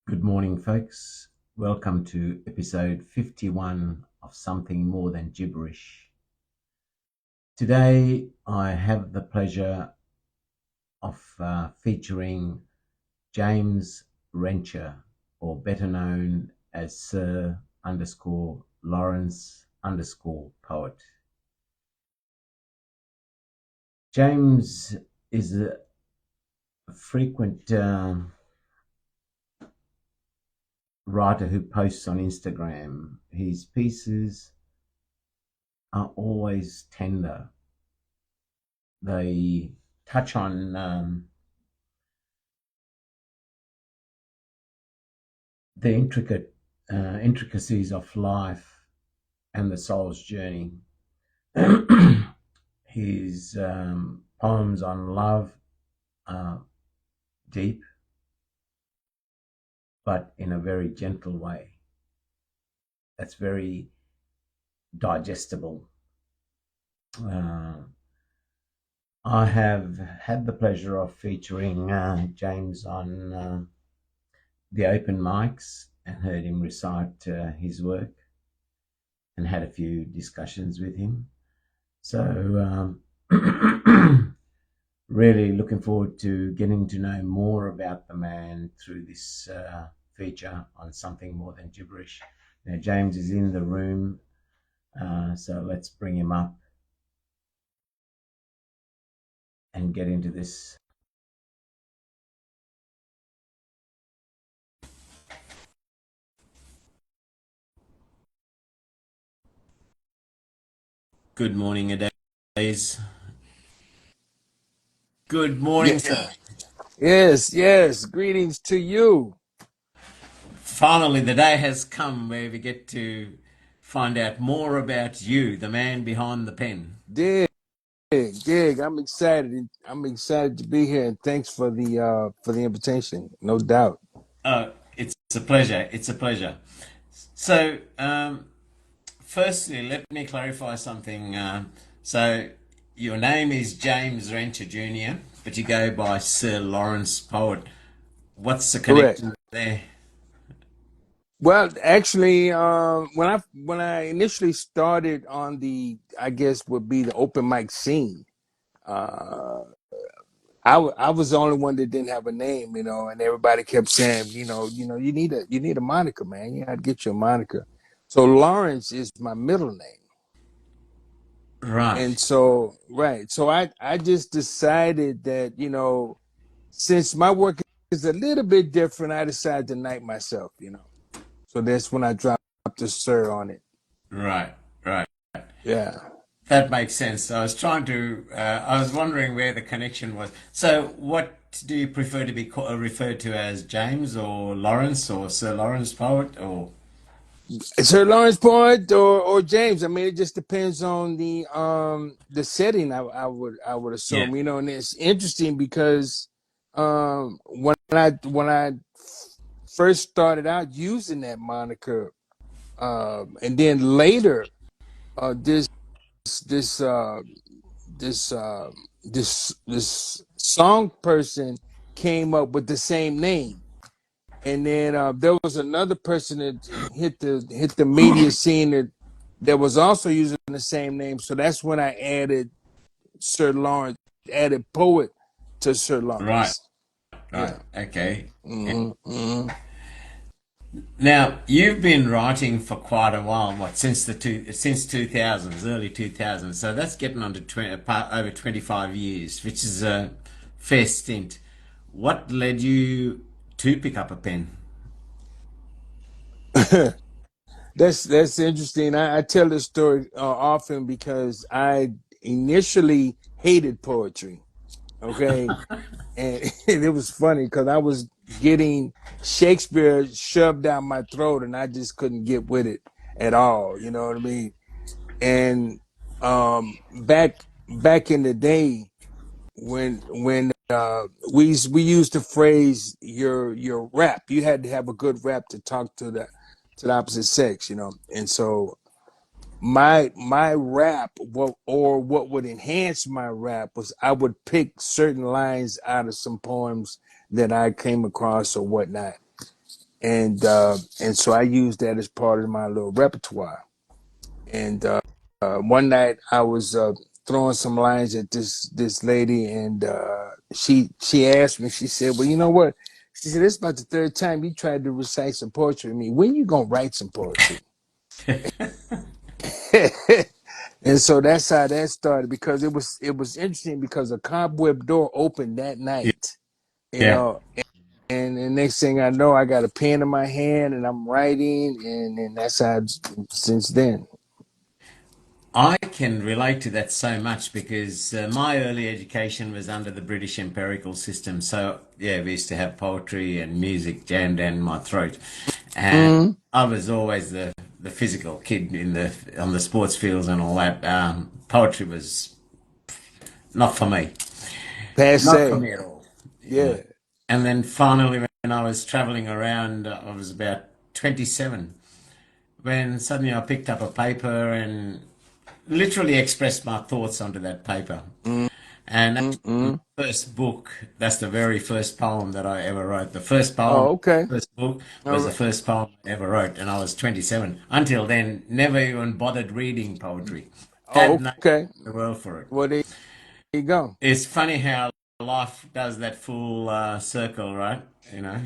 Good morning, folks. Welcome to episode 51 of Something More Than Gibberish. Today, I have the pleasure of featuring James Rencher, or better known as Sir underscore Lawrence underscore poet. James is a frequent writer who posts on Instagram. His pieces are always tender. They touch on the intricacies of life and the soul's journey. His poems on love are deep, but in a very gentle way. That's very digestible. I have had the pleasure of featuring James on the open mics and heard him recite his work and had a few discussions with him. So really looking forward to getting to know more about the man through this feature on Something More Than Gibberish. Now, James is in the room, so let's bring him up and get into this. Good morning, Adays. Good morning, sir. Yes. Greetings to you. Finally, the day has come where we get to find out more about you, the man behind the pen. Dig. I'm excited. I'm excited to be here, and thanks for the invitation. No doubt. It's a pleasure. It's a pleasure. So, firstly, let me clarify something. So, your name is James Rencher Jr., but you go by Sir Lawrence Poet. What's the Correct. connection there? Well, actually, when I initially started on I guess would be the open mic scene. Uh, I was the only one that didn't have a name, and everybody kept saying, you need a moniker, man. You got to get your moniker. So Lawrence is my middle name. Right, And so, right. So I just decided that, since my work is a little bit different, I decided to knight myself. So that's when I dropped the sir on it. right, right. Yeah. That makes sense. I was wondering where the connection was. So, what do you prefer to be referred to as, James or Lawrence or Sir Lawrence Poet or? Sir Lawrence Point or James. I mean, it just depends on the setting I would Yeah, assume, and it's interesting because when I first started out using that moniker, and then later this this uh, this this song person came up with the same name, and then there was another person that hit the media scene that was also using the same name. So that's when I added Sir Lawrence, added poet to Sir right, Lawrence. right. Yeah. Okay. Hmm. Now, you've been writing for quite a while, what, since 2000s, early 2000s. So that's getting on to over 25 years, which is a fair stint. What led you to pick up a pen? That's interesting. I tell this story often because I initially hated poetry. Okay, and it was funny because I was getting Shakespeare shoved down my throat, and I just couldn't get with it at all. You know what I mean? And back in the day when we used the phrase your rap, you had to have a good rap to talk to the opposite sex, and so my rap, what would enhance my rap was I would pick certain lines out of some poems that I came across or whatnot. and so I used that as part of my little repertoire. And one night I was throwing some lines at this lady, and she asked me. She said, "Well, you know what?" She said, "It's about the third time you tried to recite some poetry to me. When you gonna write some poetry?" And so that's how that started, because it was interesting because a cobweb door opened that Yeah. night, you Yeah. know. And the next thing I know, I got a pen in my hand and I'm writing, and that's how since then. I can relate to that so much because my early education was under the British empirical system. So, yeah, we used to have poetry and music jammed down my throat. And Mm, I was always the physical kid in on the sports fields and all that. Poetry was not for me. Not for passe. me at all. Yeah. And then finally, when I was traveling around, I was about 27, when suddenly I picked up a paper and literally expressed my thoughts onto that paper. Mm, And mm, actually, mm. my first book, that's the very first poem that I ever wrote. The first poem, Oh, okay. first book All was the right. first poem I ever wrote, and I was 27. Until then, never even bothered reading poetry. Had Oh, no okay. the world for it. Well, there you go. It's funny how life does that full circle, right? You know?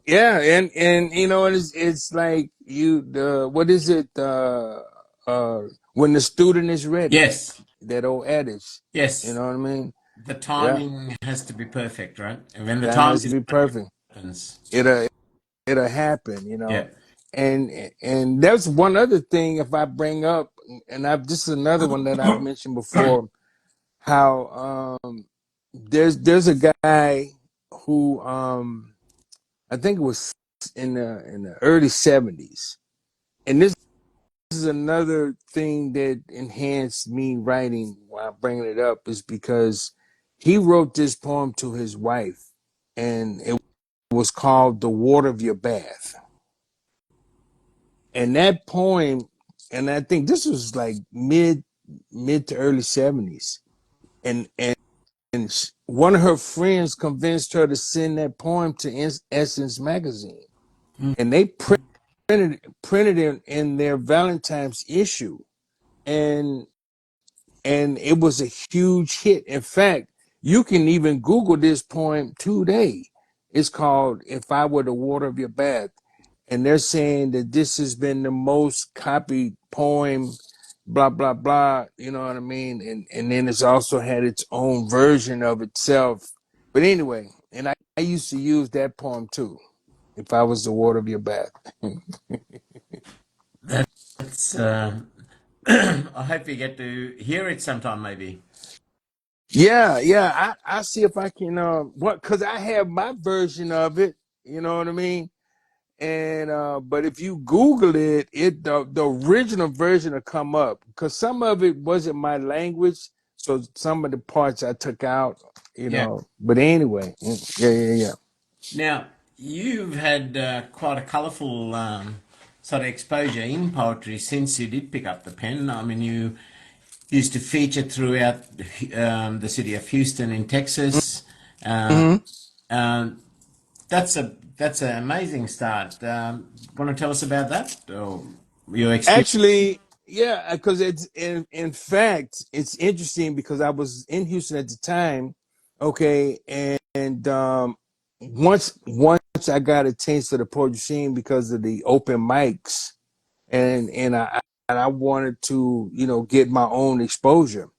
Yeah, and it's like the what is it? Uh, when the student is ready, Yes, that old adage. You yes. know what I mean? The Yeah, timing has to be perfect, right? And when the that time has to is be right, it perfect. happens. It'll it'll happen. Yeah. And that's one other thing. If I bring up, and I've this is another one that I've mentioned before, how there's a guy who I think it was in the early 70s. And this is another thing that enhanced me writing while I'm bringing it up, is because he wrote this poem to his wife, and it was called "The Water of Your Bath." And that poem, and I think this was like mid to early 70s, and one of her friends convinced her to send that poem to Essence magazine, and they printed it in their Valentine's issue, and it was a huge hit. In fact, you can even Google this poem today. It's called "If I Were the Water of Your Bath," and they're saying that this has been the most copied poem, blah blah blah. You know what I mean? And then it's also had its own version of itself. But anyway, and I used to use that poem too. If I was the water of your bath. That's. I hope you get to hear it sometime, maybe. Yeah, yeah. I see if I can what, because I have my version of it, you know what I mean? And but if you Google it, the original version will come up, because some of it wasn't my language, so some of the parts I took out, Yeah. But anyway, yeah, yeah, yeah. Now, you've had quite a colourful sort of exposure in poetry since you did pick up the pen. I mean, you used to feature throughout the city of Houston in Texas. Uh, Mm-hmm. um, that's an amazing start. Want to tell us about that or your experience? Actually, yeah, because it's in fact it's interesting because I was in Houston at the time, okay, and once I got a taste of the poetry scene because of the open mics, and I wanted to get my own exposure,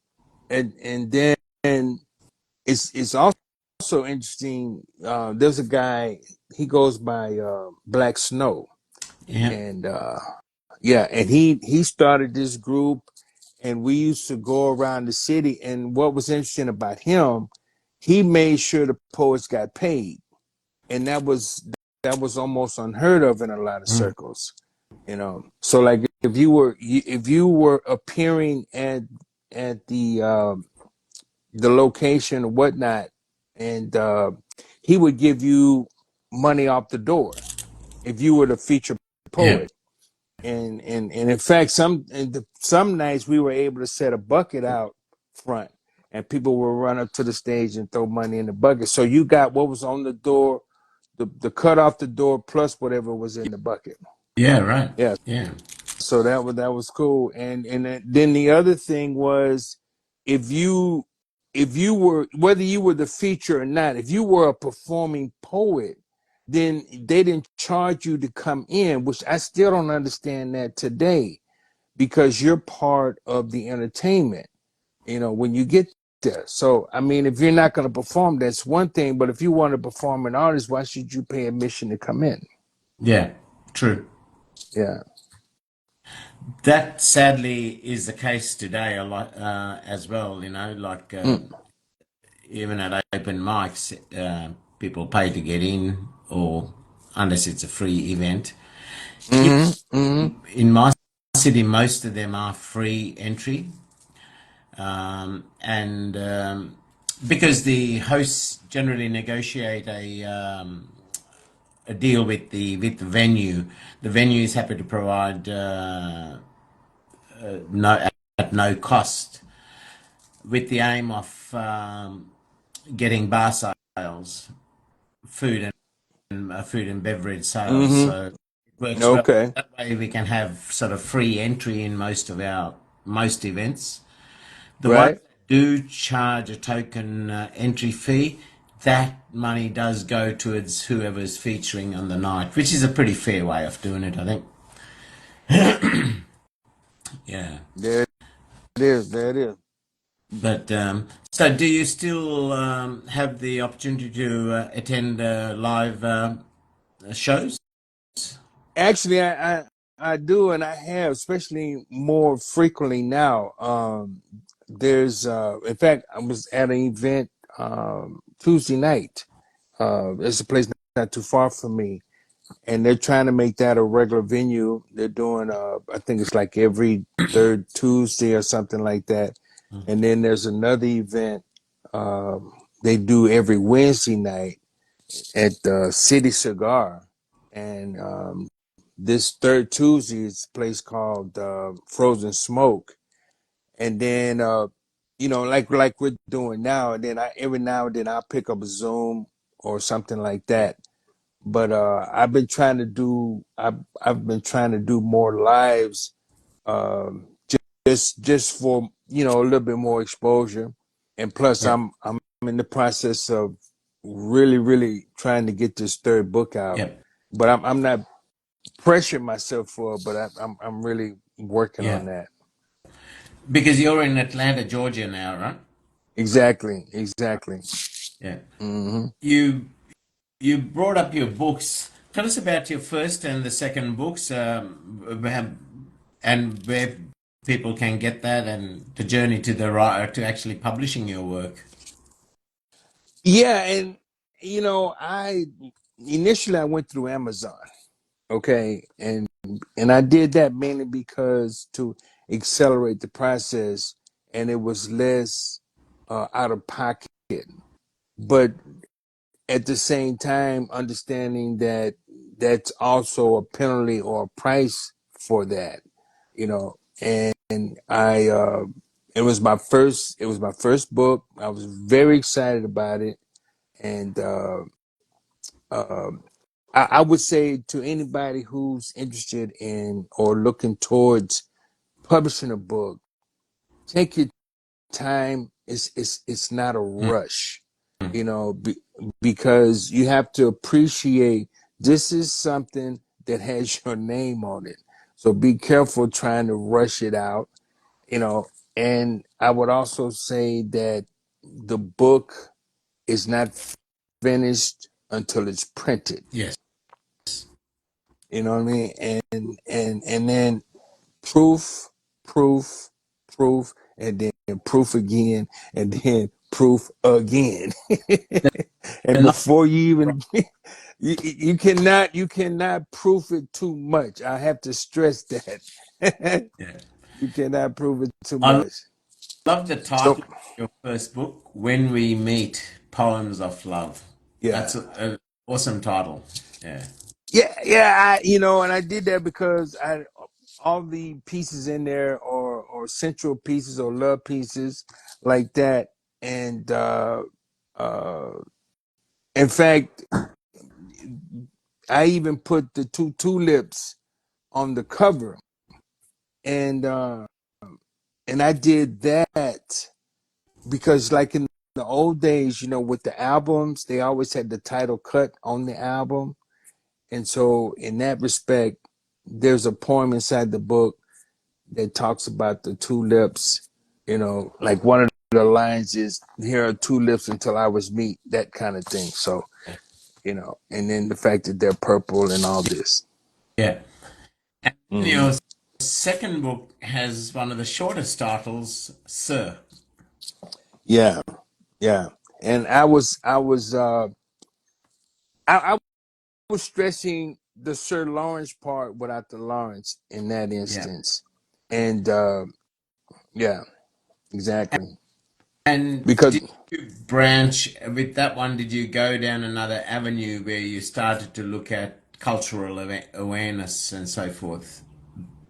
and then it's also interesting. There's a guy, he goes by Black Snow, Yeah. and yeah, and he started this group, and we used to go around the city. And what was interesting about him, he made sure the poets got paid, and that was almost unheard of in a lot of Mm. circles. So like if you were appearing at the location or whatnot, and he would give you money off the door if you were the featured Yeah. poet. And in fact, some nights we were able to set a bucket out front, and people would run up to the stage and throw money in the bucket. So you got what was on the door, the cut off the door plus whatever was in the bucket. Yeah, right. Yeah, Yeah. so that was cool. And then the other thing was, if you if you were, whether you were the feature or not, if you were a performing poet, then they didn't charge you to come in, which I still don't understand that today, because you're part of the entertainment, when you get there. So I mean, if you're not going to perform, that's one thing, but if you want to perform an artist, why should you pay admission to come in? Yeah, true. Yeah. That sadly is the case today a lot as well, like Mm. even at open mics, people pay to get in, or unless it's a free event. Mm-hmm. Mm-hmm. In my city, most of them are free entry, and because the hosts generally negotiate a deal with the venue, the venue is happy to provide no at no cost, with the aim of getting bar sales, food food and beverage sales. Mm-hmm. So it works well. Okay. That way we can have sort of free entry in most events. The ones Right. that do charge a token entry fee, that money does go towards whoever's featuring on the night, which is a pretty fair way of doing it, I think. Yeah. There it is. There it is. But so, do you still have the opportunity to attend live shows? Actually, I do, and I have, especially more frequently now. There's, in fact, I was at an event Tuesday night. There's a place not too far from me, and they're trying to make that a regular venue. They're doing, I think it's like every third Tuesday or something like that. And then there's another event they do every Wednesday night at the City Cigar, and this third Tuesday is a place called Frozen Smoke, and then like we're doing now, and then I every now and then I'll pick up a Zoom or something like that. But I've been trying to do more lives, um, just for a little bit more exposure, and plus Yep. I'm in the process of really trying to get this third book out, Yep. but I'm not pressuring myself for it, but I'm really working Yeah. on that. Because you're in Atlanta, Georgia now, right? Exactly. Yeah. Hmm. You you brought up your books. Tell us about your first and the second books, and where people can get that, and the journey to the writer to actually publishing your work. Yeah, and I initially I went through Amazon, okay, and I did that mainly because to accelerate the process, and it was less out of pocket, but at the same time understanding that that's also a penalty or a price for that, and I it was my first book. I was very excited about it, and um I would say to anybody who's interested in or looking towards publishing a book, take your time. It's not a rush, because you have to appreciate this is something that has your name on it. So be careful trying to rush it out, you know. And I would also say that the book is not finished until it's printed. Yes. You know what I mean? And then proof, proof, proof, and then proof again, and then proof again. And And not before you even you cannot proof it too much. I have to stress that. yeah. You cannot prove it too I much. love the So title of your first book, When We Meet, Poems of Love. yeah. That's an awesome title. Yeah. Yeah, and I did that because I all the pieces in there or central pieces or love pieces like that. And uh in fact, I even put the two tulips on the cover, and I did that because, like in the old days, with the albums, they always had the title cut on the album, and so in that respect, there's a poem inside the book that talks about the tulips. Like one of the lines is, "Here are tulips until I was meat," that kind of thing. So, and then the fact that they're purple and all this. Yeah. And Mm-hmm. your second book has one of the shortest titles, Sir. Yeah, yeah. And I was stressing the Sir Lawrence part without the Lawrence in that Yeah. instance. And yeah, exactly. And Because did you branch with that one? Did you go down another avenue where you started to look at cultural awareness and so forth?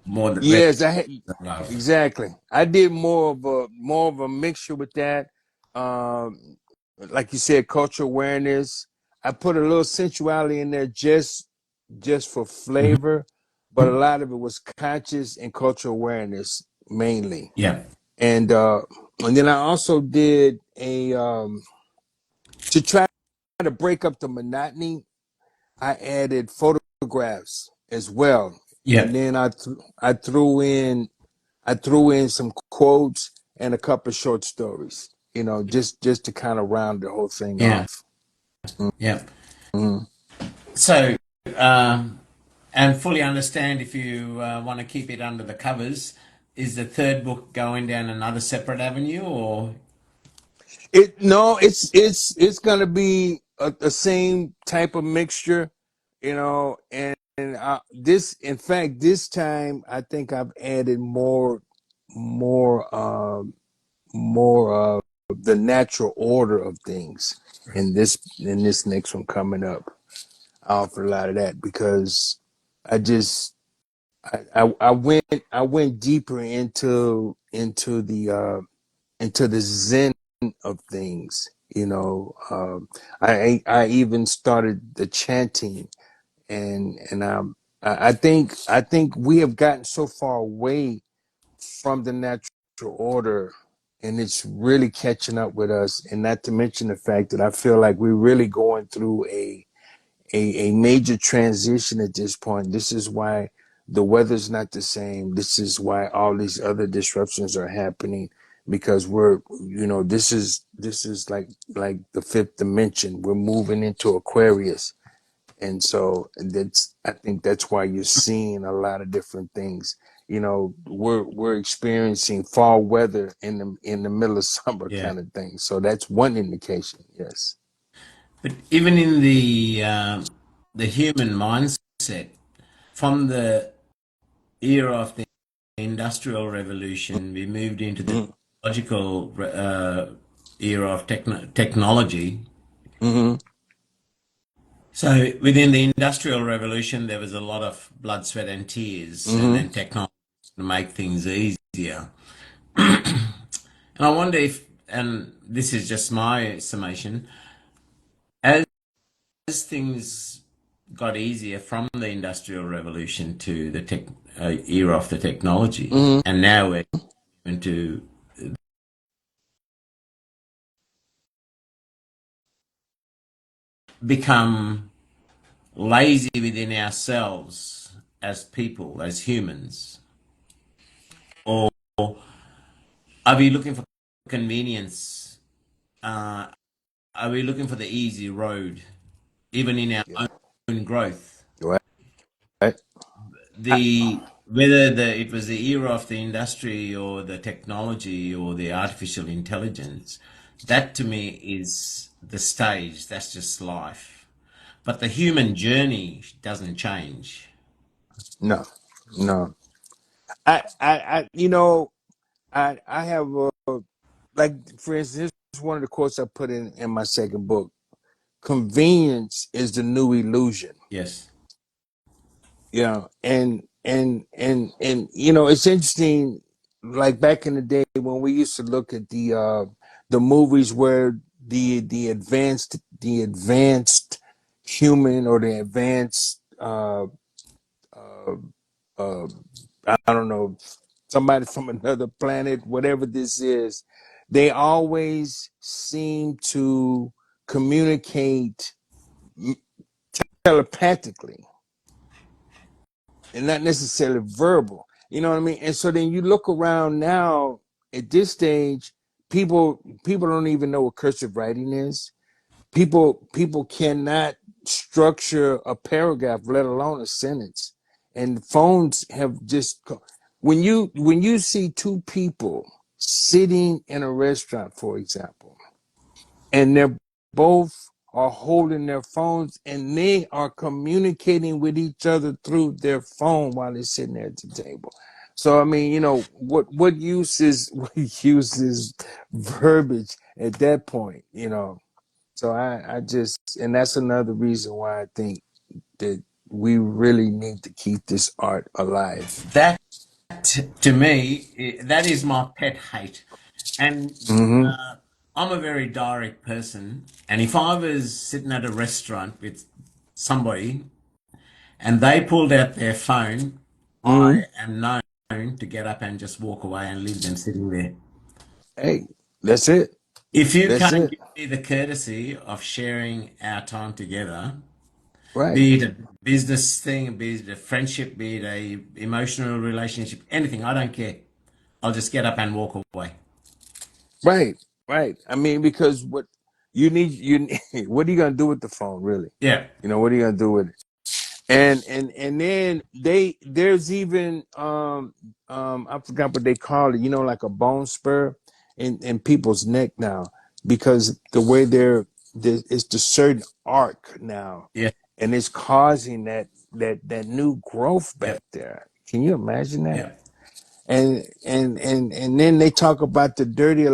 More than rather yes, I had than love. exactly. I did more of a mixture with that. Um, like you said, cultural awareness. I put a little sensuality in there just for Mhm. flavor, but a lot of it was conscious and cultural awareness mainly. Yeah. And then I also did a to try to break up the monotony. I added photographs as well, Yeah. and then I threw in some quotes and a couple of short stories. Just to kind of round the whole thing Yeah. off. Yeah. Mm-hmm. So, um, and fully understand if you want to keep it under the covers, is the third book going down another separate avenue or? It no, it's gonna be a same type of mixture, and this, in fact, this time I think I've added more, more of the natural order of things in this next one coming up. I offer a lot of that because I just I went deeper into the zen of things. I even started the chanting, and I think we have gotten so far away from the natural order, and it's really catching up with us. And not to mention the fact that I feel like we're really going through a major transition at this point. This is why the weather's not the same. This is why all these other disruptions are happening, because this is like the fifth dimension. We're moving into Aquarius. And so I think that's why you're seeing a lot of different things. We're experiencing fall weather in the middle of summer Yeah. kind of thing. So that's one indication. Yes. But even in the human mindset, from the era of the Industrial Revolution, we moved into the Mm-hmm. technological era of technology. Mm-hmm. So within the Industrial Revolution, there was a lot of blood, sweat, and tears, and Mm-hmm. then technology to make things easier. And I wonder if, and this is just my summation, as things got easier from the Industrial Revolution to the era of the technology, Mm-hmm. and now we're going to become lazy within ourselves as people, as humans, or are we looking for convenience? Uh, are we looking for the easy road, even in our Yeah. own growth? Right. I, The whether it was the era of the industry or the technology or the artificial intelligence, that to me is the stage. That's just life. But the human journey doesn't change. no, no. I have like, for instance, here's one of the quotes I put in my second book. Convenience is the new illusion. Yes. And it's interesting. Like back in the day when we used to look at the movies where the advanced human or the advanced uh, uh, I don't know, somebody from another planet, whatever this is, they always seem to communicate telepathically and not necessarily verbal. You know what I mean? And so then you look around now at this stage, people don't even know what cursive writing is. People cannot structure a paragraph, let alone a sentence. And phones have just when you see two people sitting in a restaurant, for example, and they're both are holding their phones and they are communicating with each other through their phone while they're sitting there at the table. So I mean, what use is what use is verbiage at that point, So I just, and that's another reason why I think that we really need to keep this art alive. That, to me, that is my pet hate. And Mm-hmm. I'm a very direct person. And if I was sitting at a restaurant with somebody and they pulled out their phone, Mm-hmm. I am known to get up and just walk away and leave them sitting there. Hey, that's it. If you That's can't it. give me the courtesy of sharing our time together, Right. be it a business thing, be it a friendship, be it a emotional relationship, anything, I don't care. I'll just get up and walk away. Right. Right. I mean, because what are you gonna do with the phone, really? Yeah, What are you gonna do with it? And then there's even I forgot what they call it, like a bone spur in people's neck now, because the way it's the certain arc now, yeah, and it's causing that new growth yeah, back there. Can you imagine that? yeah. And then they talk about the dirty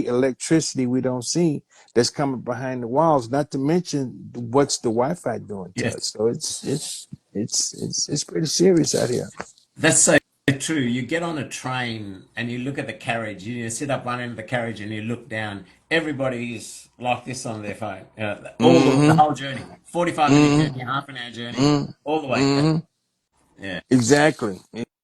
electricity we don't see that's coming behind the walls, not to mention what's the Wi-Fi doing to Yes. us. So it's pretty serious out here. That's so true. You get on a train and you look at the carriage, you sit up one end of the carriage and you look down, everybody's like this on their phone. The Mm-hmm. whole journey. 45-minute journey, Mm-hmm. half an hour journey, Mm-hmm. all the way. Mm-hmm. Yeah. Exactly.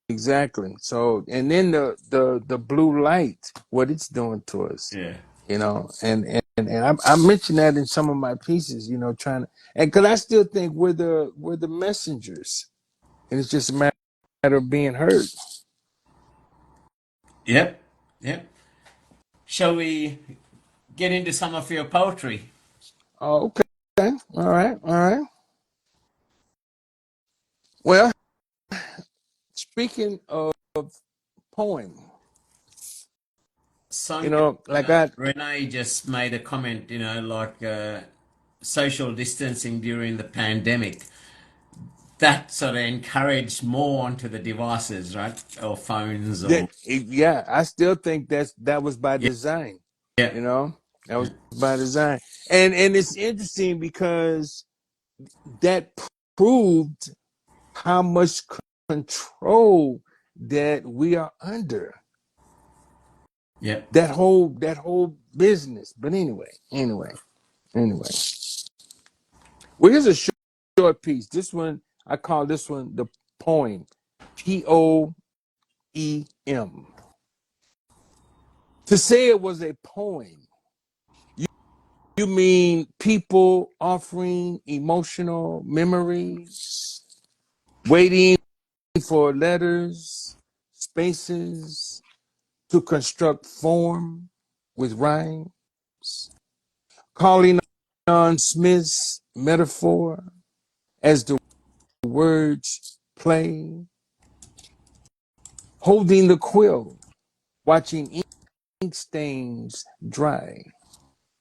Exactly. So, and then the blue light, what it's doing to us, Yeah. and I mentioned that in some of my pieces, trying to, and because I still think we're the messengers, and it's just a matter of being heard. Yep. Yep. Shall we get into some of your poetry? Oh, okay. All right. All right. Well, speaking of poem, Sonia, like I Renee just made a comment, like social distancing during the pandemic. That sort of encouraged more onto the devices, right? Or phones or. yeah, I still think that was by Yeah. design. Yeah. You know, that was by design, and it's interesting because that proved how much control that we are under. Yeah. That whole business. But anyway. Well, here's a short piece. This one I call this one the poem. Poem. To say it was a poem, you mean people offering emotional memories, waiting for letters, spaces to construct form with rhymes, calling on Smith's metaphor as the words play, holding the quill, watching ink stains dry.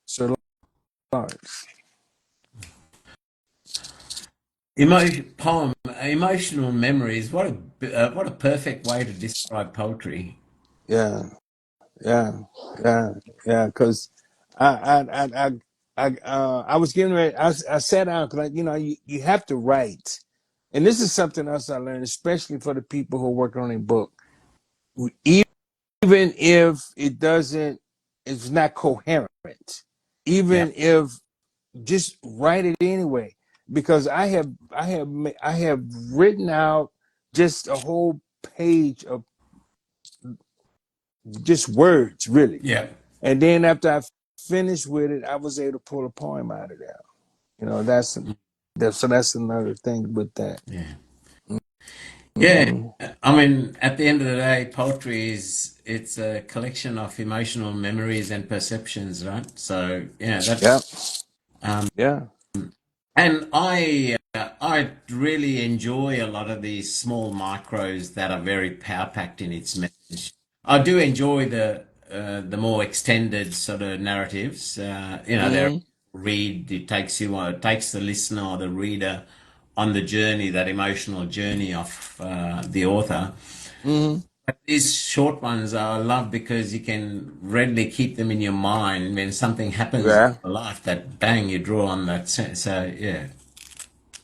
Sir Lawrence. Poem, emotional memories. What a perfect way to describe poetry. Yeah, yeah, yeah, yeah. Because I was getting ready. I sat down because you have to write, and this is something else I learned, especially for the people who are working on a book. Even if it's not coherent, Yeah. even if just write it anyway, because I have written out just a whole page of just words, really. Yeah. And then after I finished with it, I was able to pull a poem out of there. That's another thing with that. Yeah. Yeah. Mm-hmm. I mean, at the end of the day, poetry is it's a collection of emotional memories and perceptions, right? So yeah, Yeah, that's yeah. and I really enjoy a lot of these small micros that are very power packed in its message. I do enjoy the more extended sort of narratives. They Mm-hmm. read it takes the listener or the reader on the journey, that emotional journey of the author. Mm-hmm. But these short ones I love because you can readily keep them in your mind when something happens in Yeah. your life that bang you draw on that sense. So yeah.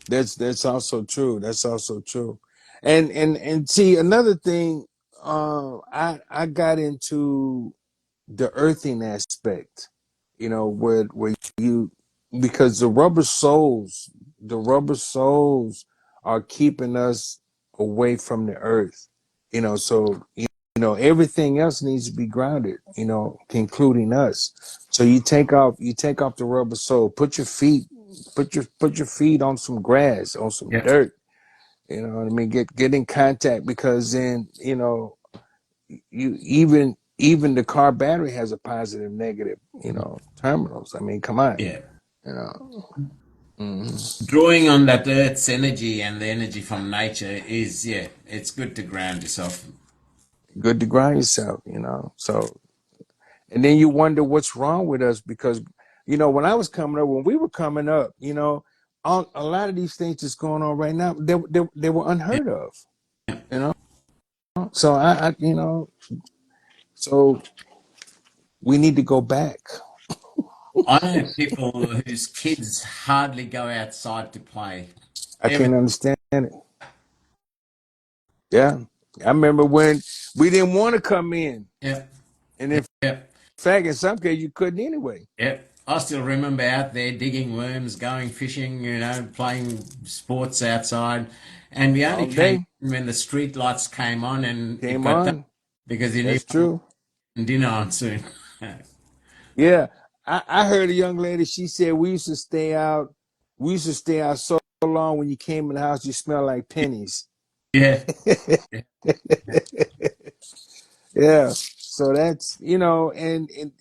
That's also true. That's also true. And see, another thing, I got into the earthing aspect, where you, because the rubber soles are keeping us away from the earth. So everything else needs to be grounded, including us. So you take off the rubber sole, put your feet on some grass, on some Yeah. dirt. You know what I mean? Get in contact, because then you even the car battery has a positive, negative, terminals. I mean, come on, Yeah. you know. Mhm. Drawing on that earth's energy and the energy from nature is, yeah, it's good to ground yourself. Good to ground yourself, So, and then you wonder what's wrong with us, because when we were coming up, a lot of these things that's going on right now, they were Yeah. unheard of, you know. So so we need to go back. I know people whose kids hardly go outside to play. I Every, can't understand it. Yeah, I remember when we didn't want to come in, yeah, and in yeah, fact, in some cases, you couldn't anyway. yeah. I still remember out there digging worms, going fishing, playing sports outside. And we only All came day in when the street lights came on and it came got dark on. because you knew That's true. dinner on soon. Yeah, I heard a young lady. She said we used to stay out. We used to stay out so long. When you came in the house, you smell like pennies. Yeah. Yeah. So that's and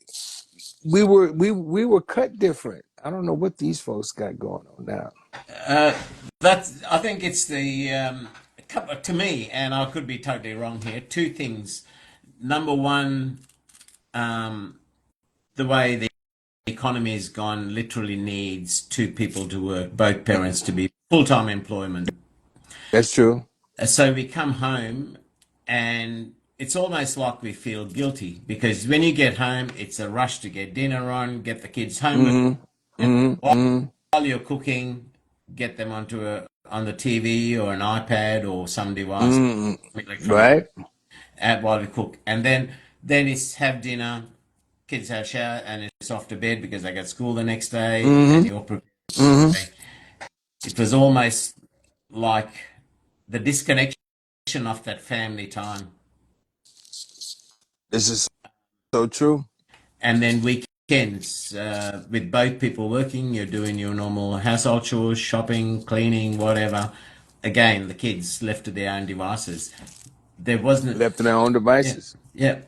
we were cut different. I don't know what these folks got going on now. Uh, that's. I think it's the to me, and I could be totally wrong here. Two things. Number one, um, the way the economy has gone literally needs two people to work, both parents to be full time employment. That's true. So we come home, and it's almost like we feel guilty because when you get home, it's a rush to get dinner on, get the kids homework, Mm-hmm. and Mm-hmm. Mm-hmm. while you're cooking, get them on the TV or an iPad or some device, Mm-hmm. electronic, Right. while we cook, and then it's have dinner. Kids have shower and it's off to bed because they got school the next day, and Mm-hmm. you're prepared. Mm-hmm. It was almost like the disconnection of that family time, This is so true. and then weekends with both people working, you're doing your normal household chores, shopping, cleaning, whatever. Again, the kids left to their own devices. There wasn't, Left to their own yeah, devices. yeah.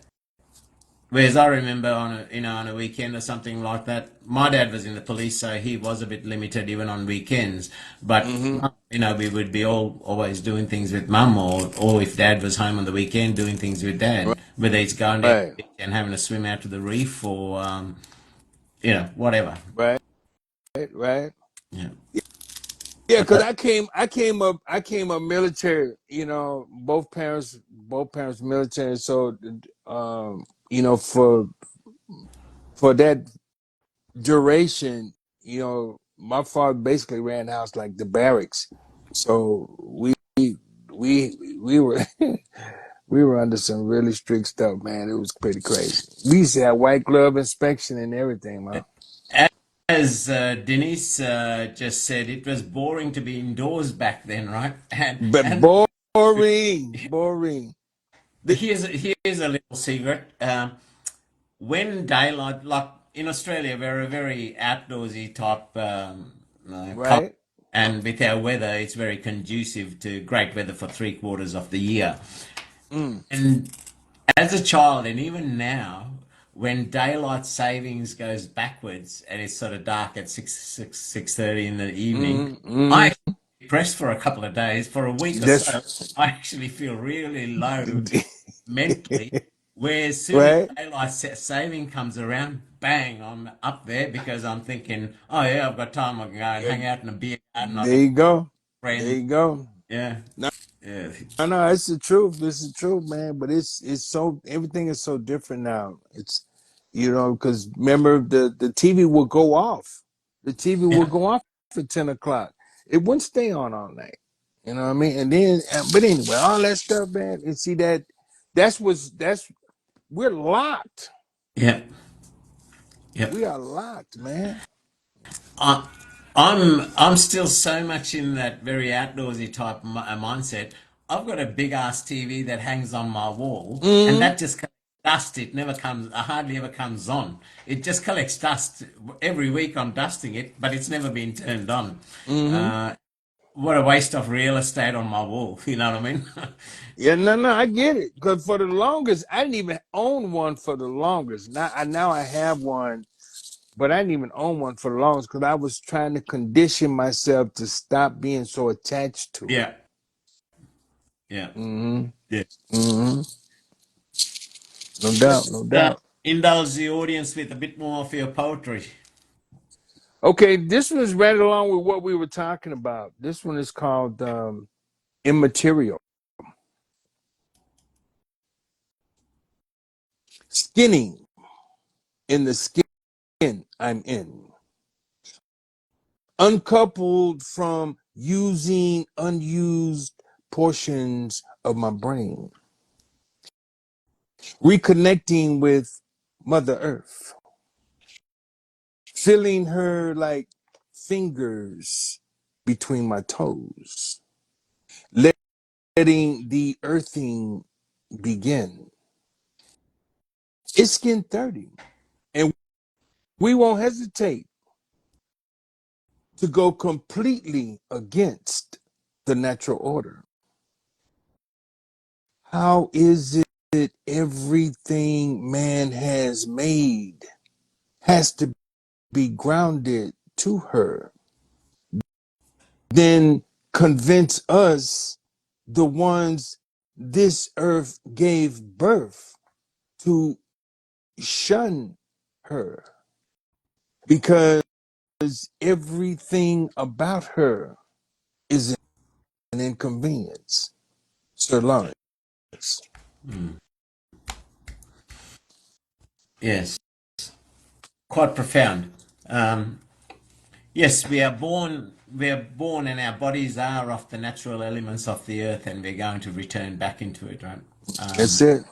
Whereas I remember on a weekend or something like that, my dad was in the police, so he was a bit limited even on weekends. But Mm-hmm. we would be always doing things with mum, or if dad was home on the weekend, doing things with dad, whether it's going down Right. the beach and having a swim out to the reef, or whatever. Right. Right. Yeah, Yeah, because I came up military. Both parents military. So, for that duration, my father basically ran the house like the barracks. So we were we were under some really strict stuff, man. It was pretty crazy. We used to have white glove inspection and everything, man. As Denise just said, it was boring to be indoors back then, right? But And boring. The, here's a little secret. When daylight, like in Australia, we're a very outdoorsy type culture, right? and with our weather, it's very conducive to great weather for 3 quarters of the year. Mm, And as a child, and even now, when daylight savings goes backwards and it's sort of dark at 6:30 in the evening, mm, I mm. actually get depressed for a couple of days, for a week or so. That's I actually feel really low mentally. Where as soon as right. daylight saving comes around, bang, I'm up there because I'm thinking, oh yeah, I've got time. I can go and Yeah, hang out in a beer garden. I there can you go. There friends. you go. Yeah, yeah, I know it's the truth. This is the truth, man. But it's so everything is so different now. It's because remember the TV will go off. The TV will yeah, go off at 10 o'clock. It wouldn't stay on all night. You know what I mean? And then, but anyway, all that stuff, man. And see that's we're locked. yeah, yeah. We are locked, man. I, I'm still so much in that very outdoorsy type mindset. I've got a big ass TV that hangs on my wall, and Mm-hmm. that just collects dust. It never comes, hardly ever comes on. It just collects dust every week. I'm dusting it, but it's never been turned on. Mm-hmm. Uh, what a waste of real estate on my wall. You know what I mean? Yeah, no, I get it. Because for the longest, I didn't even own one for the longest. Now I have one, but I didn't even own one for the longest because I was trying to condition myself to stop being so attached to it. Yeah, yeah, Mm-hmm. yeah. Mm-hmm. No doubt, Let's no doubt. indulge the audience with a bit more of your poetry. Okay, this one is right along with what we were talking about. This one is called Immaterial. Skinning in the skin I'm in. Uncoupled from using unused portions of my brain. Reconnecting with Mother Earth. Feeling her like fingers between my toes. Letting the earthing begin. It's skin 30. And we won't hesitate to go completely against the natural order. How is it everything man has made has to be grounded to her? Then convince us, the ones this earth gave birth, to shun her because everything about her is an inconvenience. Sir Lawrence. Mm. Yes, quite profound. Um, yes, we are born, and our bodies are of the natural elements of the earth, and we're going to return back into it, right? That's Um, it.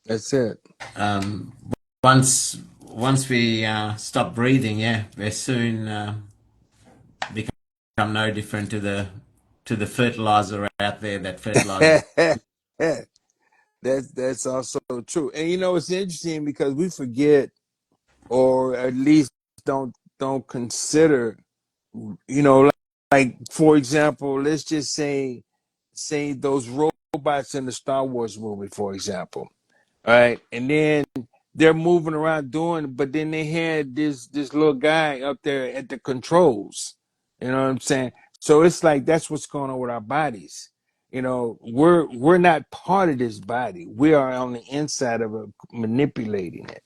That's it. um, once we stop breathing, yeah, we're soon become no different to the fertilizer out there that fertilizes. That's also true. And it's interesting because we forget, or at least don't consider, like, for example, let's just say those robots in the Star Wars movie, for example. All right. And then they're moving around doing, but then they had this little guy up there at the controls. You know what I'm saying? So it's like that's what's going on with our bodies. We're not part of this body. We are on the inside of it, manipulating it.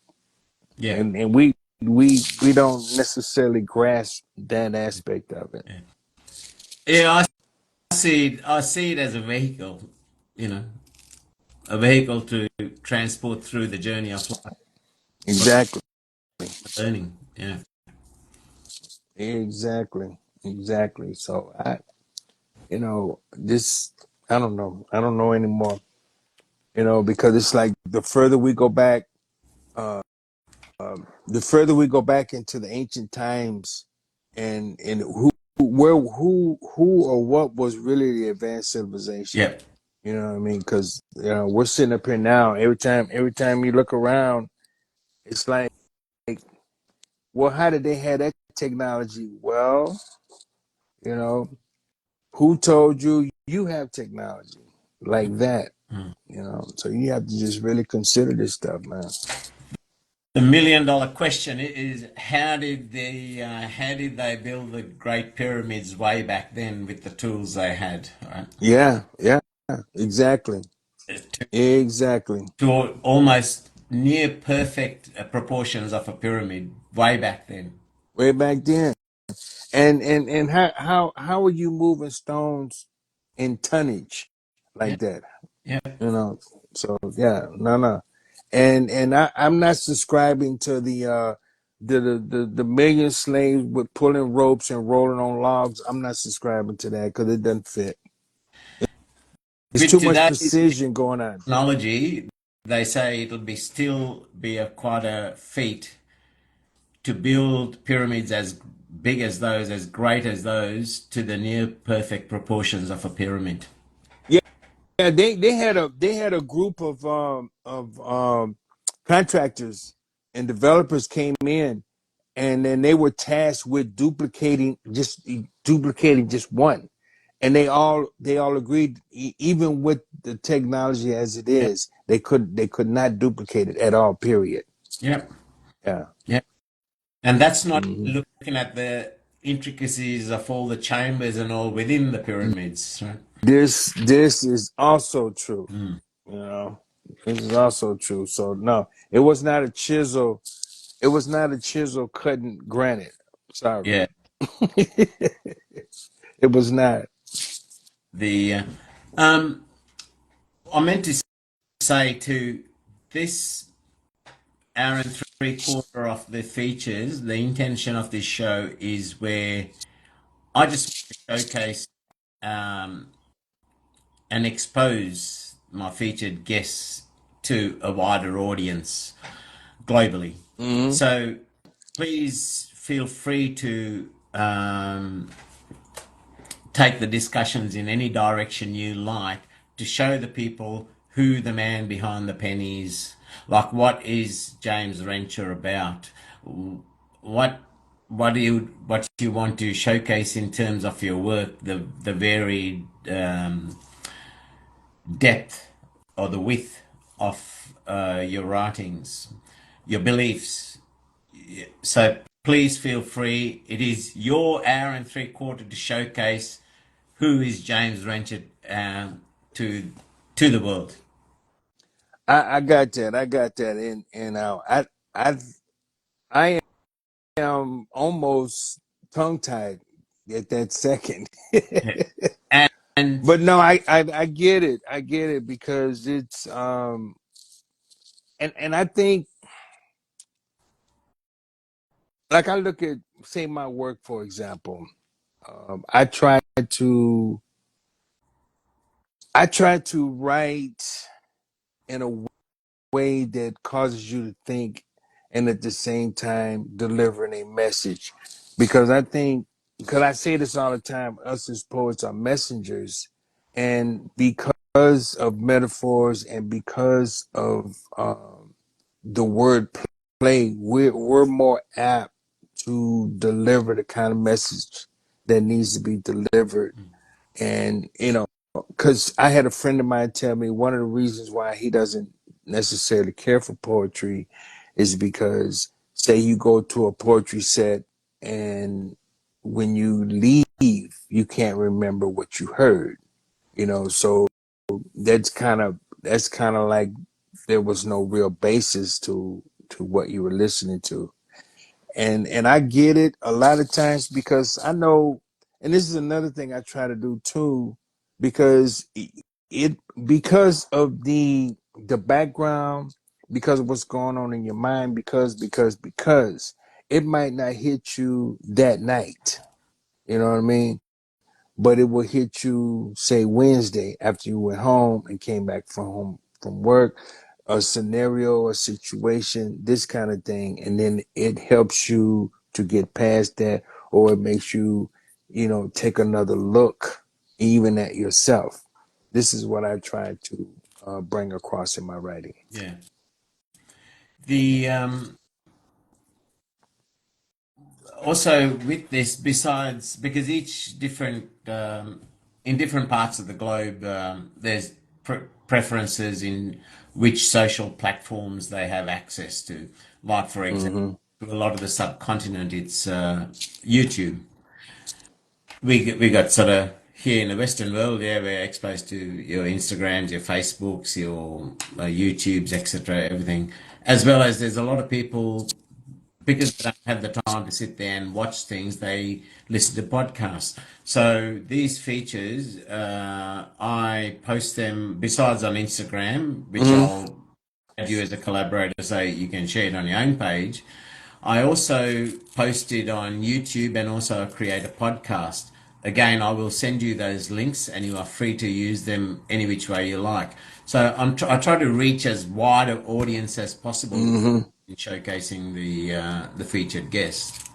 Yeah, And we don't necessarily grasp that aspect of it. yeah, yeah. I see it as a vehicle, you know, a vehicle to transport through the journey of life for Exactly. learning. Yeah. Exactly. Exactly. So this I don't know. I don't know anymore. Because it's like the further we go back, the further we go back into the ancient times, and who or what was really the advanced civilization. Yeah. You know what I mean? Because we're sitting up here now. Every time you look around, it's like, well, how did they have that technology? Well, you know, who told you you have technology like that? Mm. So you have to just really consider this stuff, man. The $1 million question is how did they build the Great Pyramids way back then with the tools they had, right? Yeah, yeah, exactly, To, exactly. to almost near perfect proportions of a pyramid way back then. Way back then, and how are you moving stones in tonnage Yeah, like that? yeah. You know, so yeah, no, and I'm not subscribing to the million slaves with pulling ropes and rolling on logs. I'm not subscribing to that because it doesn't fit. It's With too much today's precision going on. technology, they say it'll be still be a quite a feat to build pyramids as big as those, as great as those, to the near perfect proportions of a pyramid. Yeah, yeah, they had a group of contractors and developers came in, and then they were tasked with duplicating just one, and they all agreed, even with the technology as it Yeah, is, they could not duplicate it at all. Period. yeah, Yeah. yeah. And that's not hmm looking at the intricacies of all the chambers and all within the pyramids, right? This is also true. Mm. You know, this is also true. So no, it was not a chisel. It was not a chisel cutting granite. Sorry, Yeah. it was not. The I meant to say too, this hour and three-quarter of the features, the intention of this show is where I just want to showcase um, and expose my featured guests to a wider audience globally. hmm So please feel free to take the discussions in any direction you like to show the people who the man behind the pen is. Like, what is James Rencher about? What what you want to showcase in terms of your work, the varied depth or the width of your writings, your beliefs. So please feel free. It is your hour and three-quarter to showcase who is James Rencher to to the world. I got that. I got that. And I I am almost tongue tied at that second. And But no, I get it. I get it because it's and I think, like, I look at, say, my work, for example. I to try to write in a way that causes you to think, and at the same time delivering a message. Because I think, because I say this all the time, us as poets are messengers, and because of metaphors and because of the word play, we're more apt to deliver the kind of message that needs to be delivered. And because I had a friend of mine tell me one of the reasons why he doesn't necessarily care for poetry is because, say, you go to a poetry set, and when you leave, you can't remember what you heard. So that's kind of like there was no real basis to what you were listening to. And I get it a lot of times because I know, and this is another thing I try to do too, because it because of the background, because of what's going on in your mind, because it might not hit you that night. You know what I mean? But it will hit you, say, Wednesday after you went home and came back from work. a scenario, a situation, this kind of thing, and then it helps you to get past that, or it makes you, take another look even at yourself. This is what I try to bring across in my writing. Yeah. The Also with this, besides, because each different in different parts of the globe, there's preferences in which social platforms they have access to. Like for example, Mm-hmm. a lot of the subcontinent, it's YouTube. We got sort of here in the Western world, yeah, we're exposed to your Instagrams, your Facebooks, your YouTubes, etc., everything. As well as there's a lot of people, because they don't have the time to sit there and watch things, they listen to podcasts. So these features, I post them besides on Instagram, which Mm-hmm. I'll add you as a collaborator so you can share it on your own page. I also posted on YouTube and also create a podcast. Again, I will send you those links and you are free to use them any which way you like. So I try to reach as wide an audience as possible Mm-hmm. in showcasing the featured guest.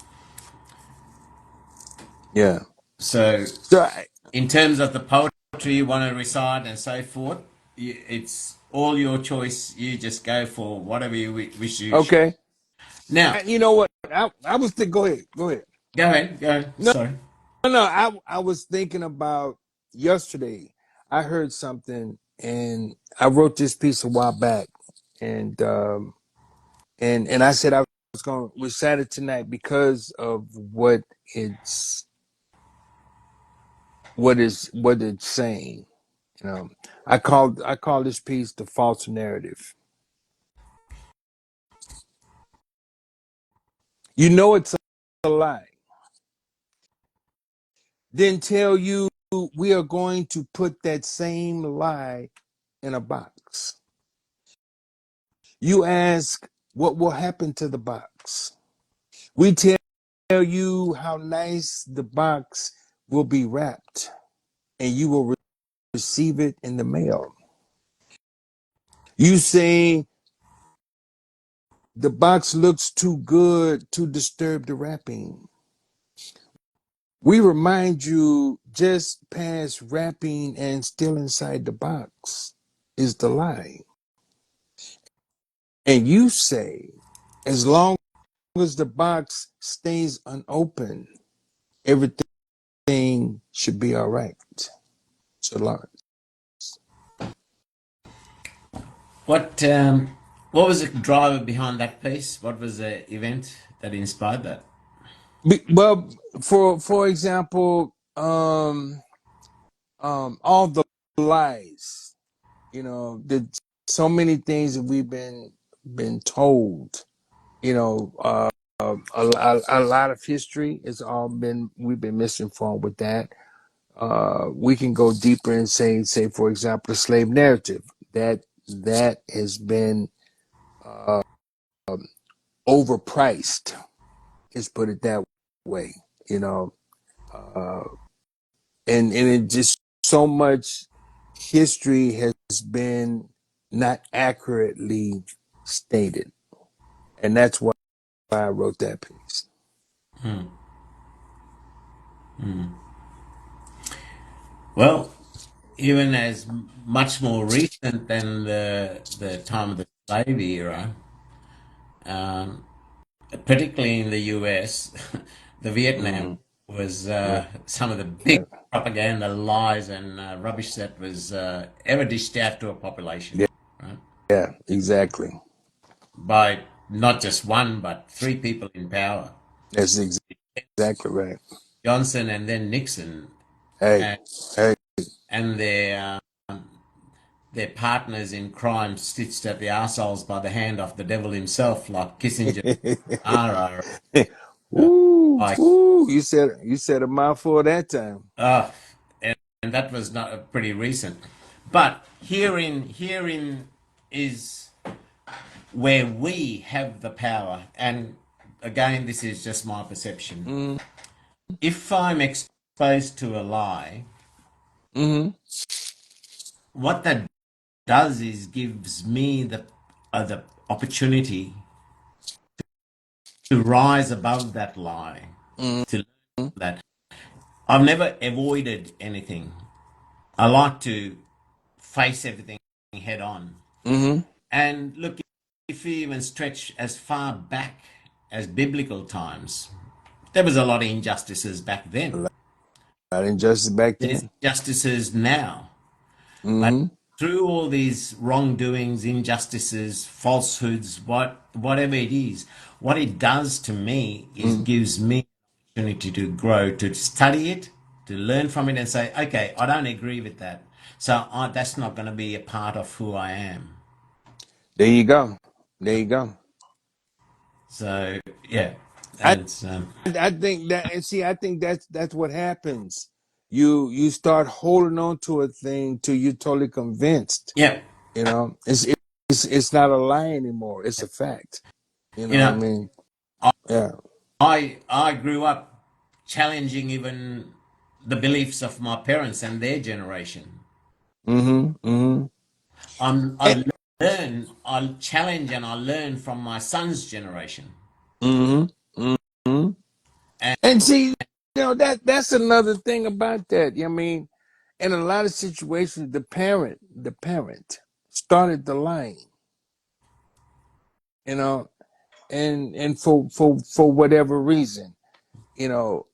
Yeah. So So, in terms of the poetry you want to recite and so forth, it's all your choice. You just go for whatever you wish you. okay. Now, You know what? I was thinking. Go ahead. Go ahead. go ahead. Go. No, Sorry. no. I was thinking about yesterday. I heard something, and I wrote this piece a while back, and and I said I was going to recite it tonight because of it's what it's saying. You know, I call this piece the false narrative. You know it's a lie. Then tell you we are going to put that same lie in a box. You ask what will happen to the box. We tell you how nice the box will be wrapped, and you will receive it in the mail. You say the box looks too good to disturb the wrapping. We remind you just past wrapping and still inside the box is the lie. And you say, as long as the box stays unopened, everything should be all right. So, Lawrence. What what was the driver behind that piece? What was the event that inspired that? Well, for example, all the lies, the so many things that we've been told, a lot of history has all been we've been misinformed with that. We can go deeper and say for example, the slave narrative that has been uh, overpriced. Let's put it that way. You know, uh, and it just so much history has been not accurately stated, and that's why I wrote that piece. Hmm. Hmm. Well, even as much more recent than the time of the slave era, um, particularly in the US, the Vietnam Mm-hmm. was Yeah, some of the big yeah, propaganda lies and rubbish that was ever dished out to a population, yeah, right? yeah, exactly. By not just one, but three people in power. That's exactly right. Johnson and then Nixon, Hey, and, hey. and their partners in crime stitched at the arseholes by the hand of the devil himself, like Kissinger, Ara, Ooh, like ooh, you said a mouthful that time. uh, and that was not pretty recent. But herein is where we have the power, and again, this is just my perception. Mm-hmm. If I'm exposed to a lie, Mm-hmm. what that does is gives me the the opportunity to rise above that lie, to learn Mm-hmm. that. I've never avoided anything. I like to face everything head on. Mm-hmm. And look, if you even stretch as far back as biblical times, there was a lot of injustices back A then. lot of injustice back There's then. injustices now. But Mm-hmm. through all these wrongdoings, injustices, falsehoods, whatever it is, what it does to me is Mm. gives me an opportunity to grow, to study it, to learn from it, and say, okay, I don't agree with that, so that's not going to be a part of who I am. There you go. There you go. So yeah, I that's I think that, and see, I think that's what happens. You start holding on to a thing till you're totally convinced. yeah. You know, it's not a lie anymore. It's a fact. You You know what I know, mean? I Yeah. I grew up challenging even the beliefs of my parents and their generation. Mm-hmm. Mm-hmm. And, I challenge and I learn from my son's generation. mm-hmm. Mm-hmm. And And see, that's another thing about that. I mean, in a lot of situations, the parent started the line. You know, and for whatever reason, you know,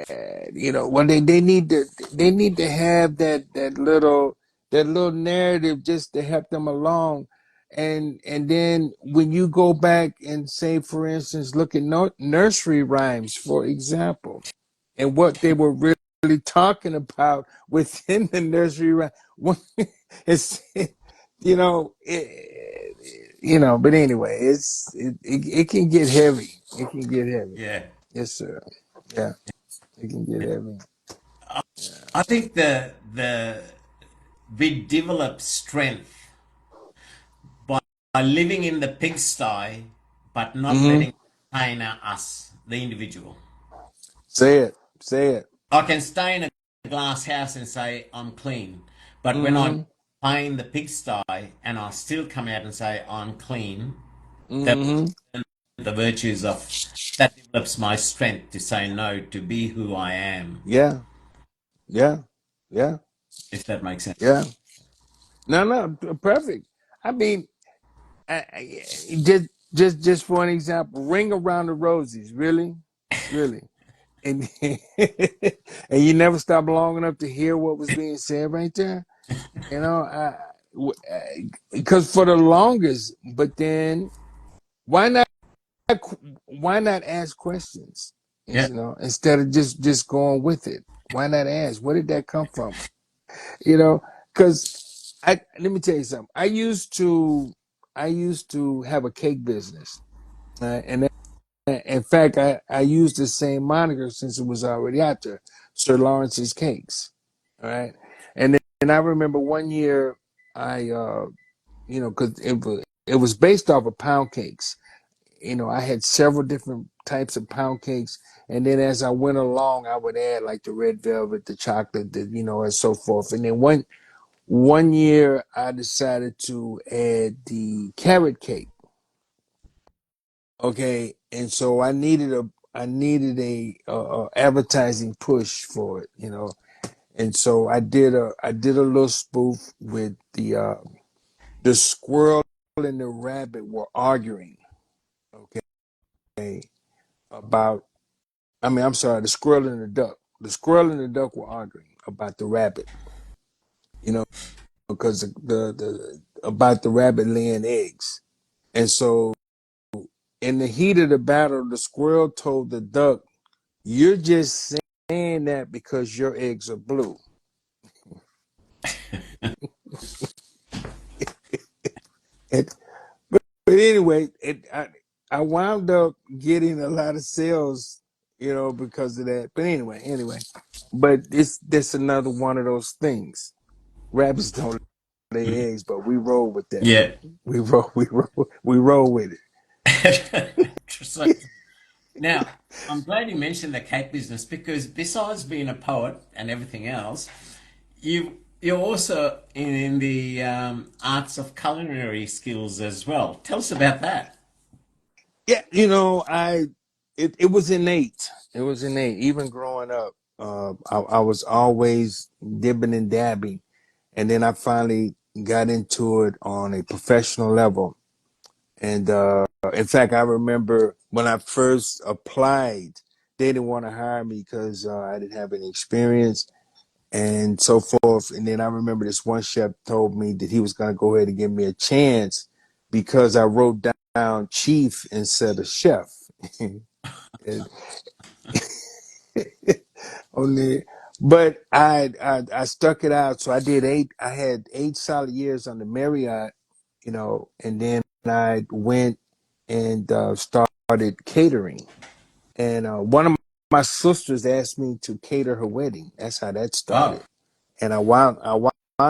well, they need to have that little narrative just to help them along, and then when you go back and say, for instance, look at nursery rhymes, for example, and what they were really talking about within the nursery rhyme. It's but anyway, it can get heavy. It can get heavy. yeah, Yes, sir. Yeah, it can get heavy. I think the we develop strength by, by living in the pigsty, but not Mm-hmm. letting it contain us, the individual. Say it. Say it. I can stay in a glass house and say I'm clean, but when I Mm-hmm. play in the pigsty and I still come out and say I'm clean, that Mm-hmm. the virtues of that develops my strength to say no, to be who I am, Yeah. Yeah. Yeah. if that makes sense. Yeah. No, no, perfect. I mean, just for an example, Ring Around the Roses, really, really, and and you never stopped long enough to hear what was being said right there. You know, because for the longest, but then why not? Why not ask questions? Yeah, Instead of just going with it. Why not ask? Where did that come from? You know, because let me tell you something. I used to have a cake business, and in fact, I used the same moniker since it was already out there, Sir Lawrence's Cakes. All right, and I remember one year I, because it was based off of pound cakes. I had several different types of pound cakes, and then as I went along, I would add like the red velvet, the chocolate, and so forth. And then one year, I decided to add the carrot cake. Okay, and so I needed a advertising push for it, and so I did a little spoof with the squirrel and the rabbit were arguing. Okay, about I mean, I'm sorry, the squirrel and the duck. The squirrel and the duck were arguing about the rabbit, because the about the rabbit laying eggs. And so, in the heat of the battle, the squirrel told the duck, "You're just saying that because your eggs are blue." And, but anyway, I wound up getting a lot of sales, because of that. But anyway, but this another one of those things. Rabbits don't lay eggs, but we roll with that. yeah. We roll with it. So now I'm glad you mentioned the cake business because besides being a poet and everything else, you you're also in the arts of culinary skills as well. Tell us about that. Yeah, it was innate. It was innate. Even growing up, I was always dibbing and dabbing, and then I finally got into it on a professional level. And in fact, I remember when I first applied, they didn't want to hire me because I didn't have any experience and so forth. And then I remember this one chef told me that he was going to go ahead and give me a chance because I wrote down chief instead of chef. And only, but I stuck it out. So I did eight. I had 8 solid years on the Marriott, and then I went and started catering. And one of my sisters asked me to cater her wedding. That's how that Wow. started. And I wound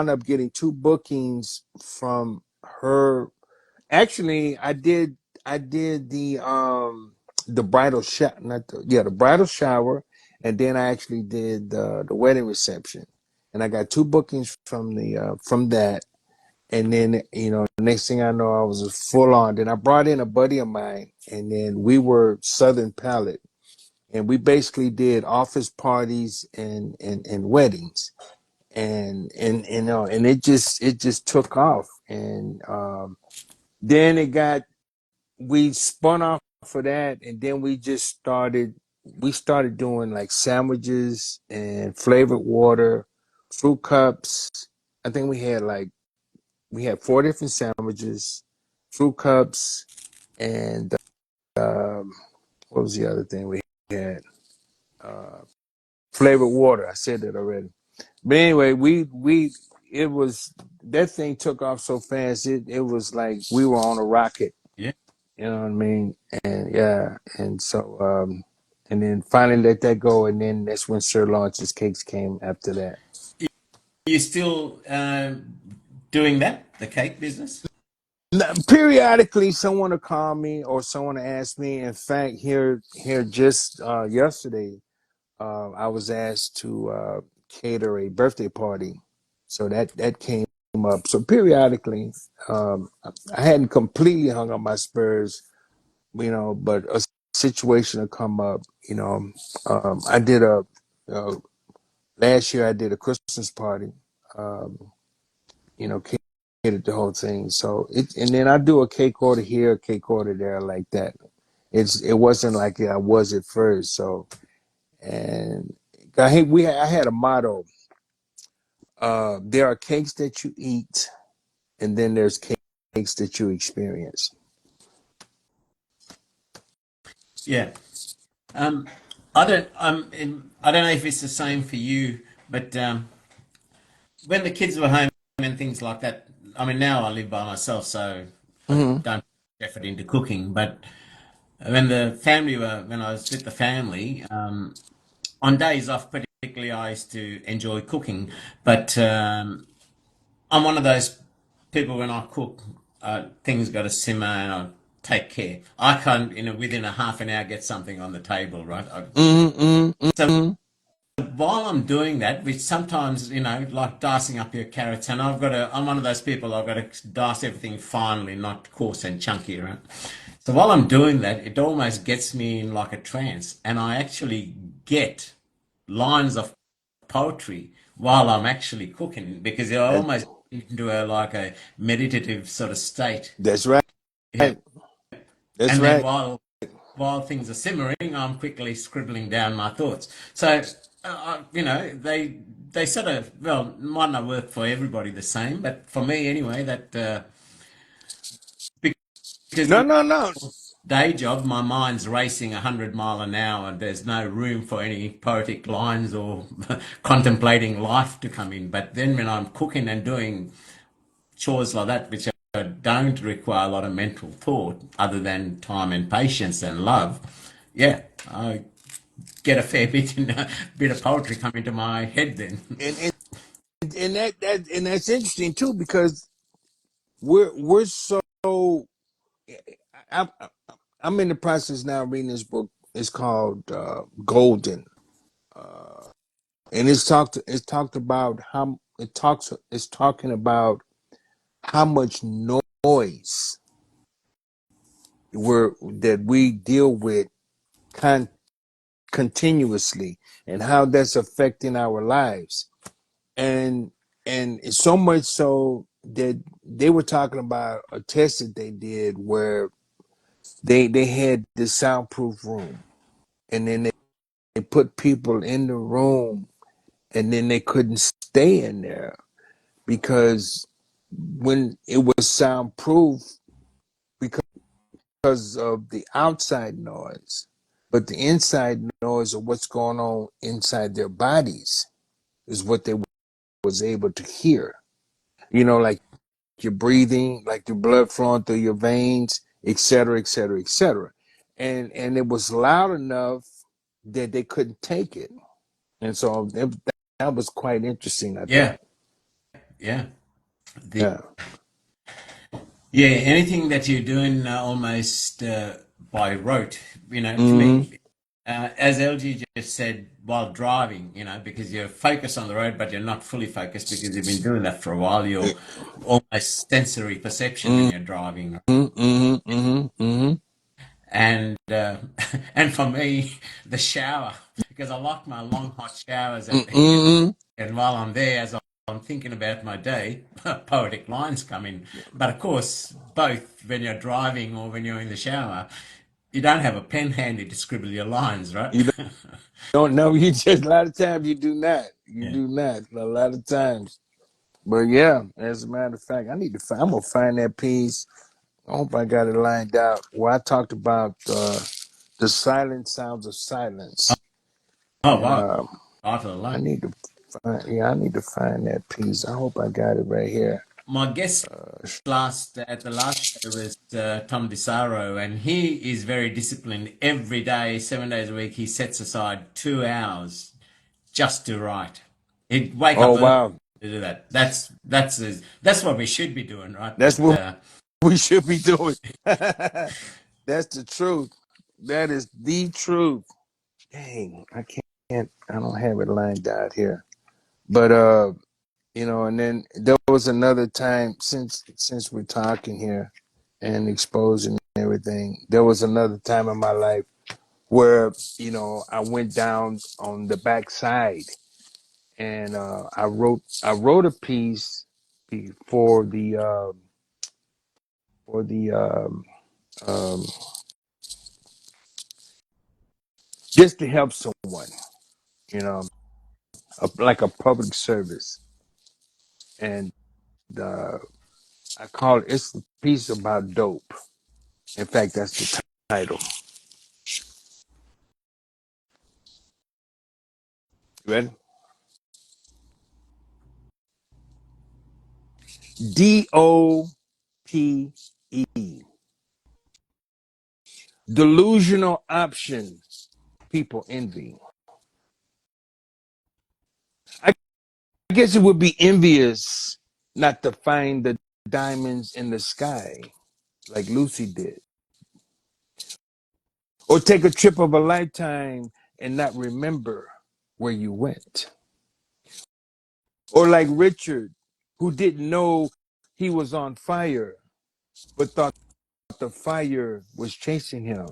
up getting two bookings from her. Actually, I did the bridal shower, not the bridal shower, and then I actually did the wedding reception, and I got two bookings from that, and then the next thing I know, I was full on. Then I brought in a buddy of mine, and then we were Southern Palette, and we basically did office parties and weddings, and it just took off, and then it got we spun off for that, and then we started doing like sandwiches and flavored water, fruit cups. I think we had 4 different sandwiches, fruit cups, and um, what was the other thing we had? Uh, Flavored water. I said that already. But anyway, we it was that thing took off so fast. It was like we were on a rocket. Yeah. You know what I mean? And yeah, and so and then finally let that go, and then that's when Sir Lawrence's Cakes came after that. You still doing that, the cake business? Now, periodically, someone will call me or someone will ask me. In fact, here just yesterday, I was asked to cater a birthday party, so that came up. So periodically, I hadn't completely hung up my spurs, but a situation will come up. I did uh, last year. I did a Christmas party. Um, catered the whole thing. So and then I do a cake order here, a cake order there, like that. It wasn't like I was at first. So and I had a motto. There are cakes that you eat, and then there's cakes that you experience. Yeah. Um, I don't know if it's the same for you, but when the kids were home and things like that, I mean, now I live by myself, so I Hmm. don't put effort into cooking. But when I was with the family, on days off, particularly, I used to enjoy cooking. But I'm one of those people when I cook, things got to simmer and I take care. I can't, within a half an hour get something on the table, right? Hmm. So Hmm. while I'm doing that, which sometimes, like dicing up your carrots, and I'm one of those people, I've got to dice everything finely, not coarse and chunky, right? So while I'm doing that, it almost gets me in like a trance, and I actually get lines of poetry while I'm actually cooking because I That, almost into like a meditative sort of state. that's right. Yeah. That's And then right. while things are simmering, I'm quickly scribbling down my thoughts. So, they sort of, well, might not work for everybody the same, but for me anyway, that because No, in no, no. my day job, my mind's racing 100 mile an hour. There's no room for any poetic lines or contemplating life to come in. But then when I'm cooking and doing chores like that, which don't require a lot of mental thought other than time and patience and love, yeah, I get a fair bit of poetry come into my head then. And that's interesting too because we're so. I, I, I'm in the process now of reading this book. It's called Golden, and it's talked about it's talking about how much noise that we deal with con- continuously, and how that's affecting our lives. And it's so much so that they were talking about a test that they did where they had this soundproof room, and then they put people in the room, and then they couldn't stay in there because when it was soundproof, because of the outside noise, but the inside noise of what's going on inside their bodies is what they was able to hear. Like your breathing, like your blood flowing through your veins, et cetera, et cetera, et cetera. And it was loud enough that they couldn't take it. And so that was quite interesting, I Yeah, thought. yeah. The Yeah. Yeah, anything that you're doing almost by rote, for Mm-hmm. me, as LG just said, while driving, because you're focused on the road, but you're not fully focused because you've been doing that for a while. You're almost sensory perception when you're driving, Mm-hmm. Mm-hmm. Mm-hmm. and and for me, the shower, because I like my long hot showers at the end, Mm-hmm. and while I'm there, as I'm thinking about my day, poetic lines come in. But of course, both when you're driving or when you're in the shower, you don't have a pen handy to scribble your lines, right? You don't know. You just a lot of times you do not. You Yeah. do not a lot of times. But yeah, as a matter of fact, I'm gonna find that piece. I hope I got it lined out. Where I talked about the silent sounds of silence, Oh and wow, I feel alone. I need to find that piece. I hope I got it right here. My guest last at the last show was Tom DeSaro, and he is very disciplined. Every day, 7 days a week, he sets aside 2 hours just to write. He'd wake Oh up early wow, to do that. That's what we should be doing, right? that's But what we should be doing. That's the truth. That is the truth. Dang, I can't. I don't have it lined out here. But and then there was another time since we're talking here and exposing everything. There was another time in my life where I went down on the backside, and I wrote a piece for the um, just to help someone, you know, like a public service, and uh, I call it's a piece about dope. In fact, that's the title. You ready? DOPE. Delusional option people envy. I guess it would be envious not to find the diamonds in the sky like Lucy did, or take a trip of a lifetime and not remember where you went, or like Richard, who didn't know he was on fire but thought the fire was chasing him.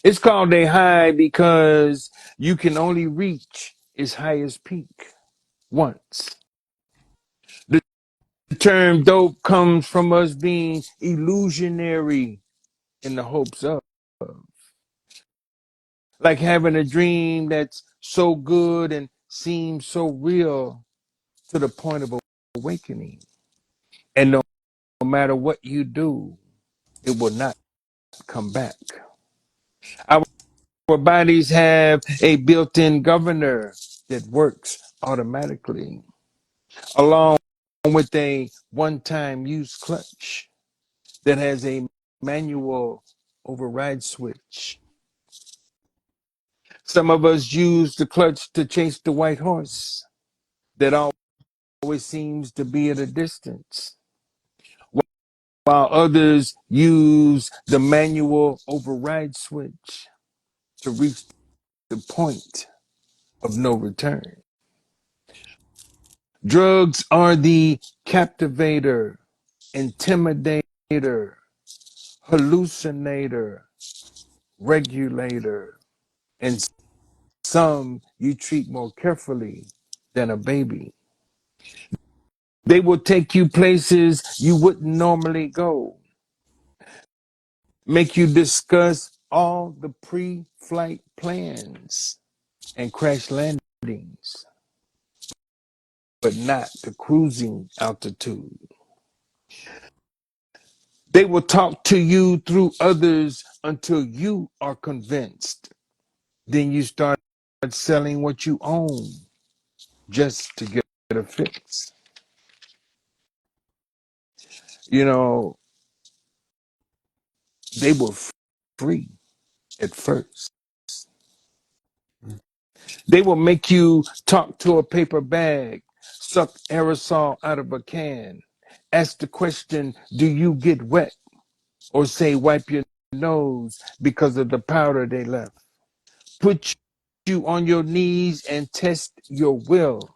It's called a high because you can only reach its highest peak once. The term dope comes from us being illusionary in the hopes of, like having a dream that's so good and seems so real to the point of awakening. And no matter what you do, it will not come back. Our bodies have a built in governor that works automatically, along with a one time use clutch that has a manual override switch. Some of us use the clutch to chase the white horse that always seems to be at a distance, while others use the manual override switch to reach the point of no return. Drugs are the captivator, intimidator, hallucinator, regulator, and some you treat more carefully than a baby. They will take you places you wouldn't normally go, make you discuss all the pre flight plans and crash landings, but not the cruising altitude. They will talk to you through others until you are convinced. Then you start selling what you own just to get a fix. You know, they were free at first. They will make you talk to a paper bag, suck aerosol out of a can, ask the question, do you get wet? Or say, wipe your nose because of the powder they left. Put you on your knees and test your will.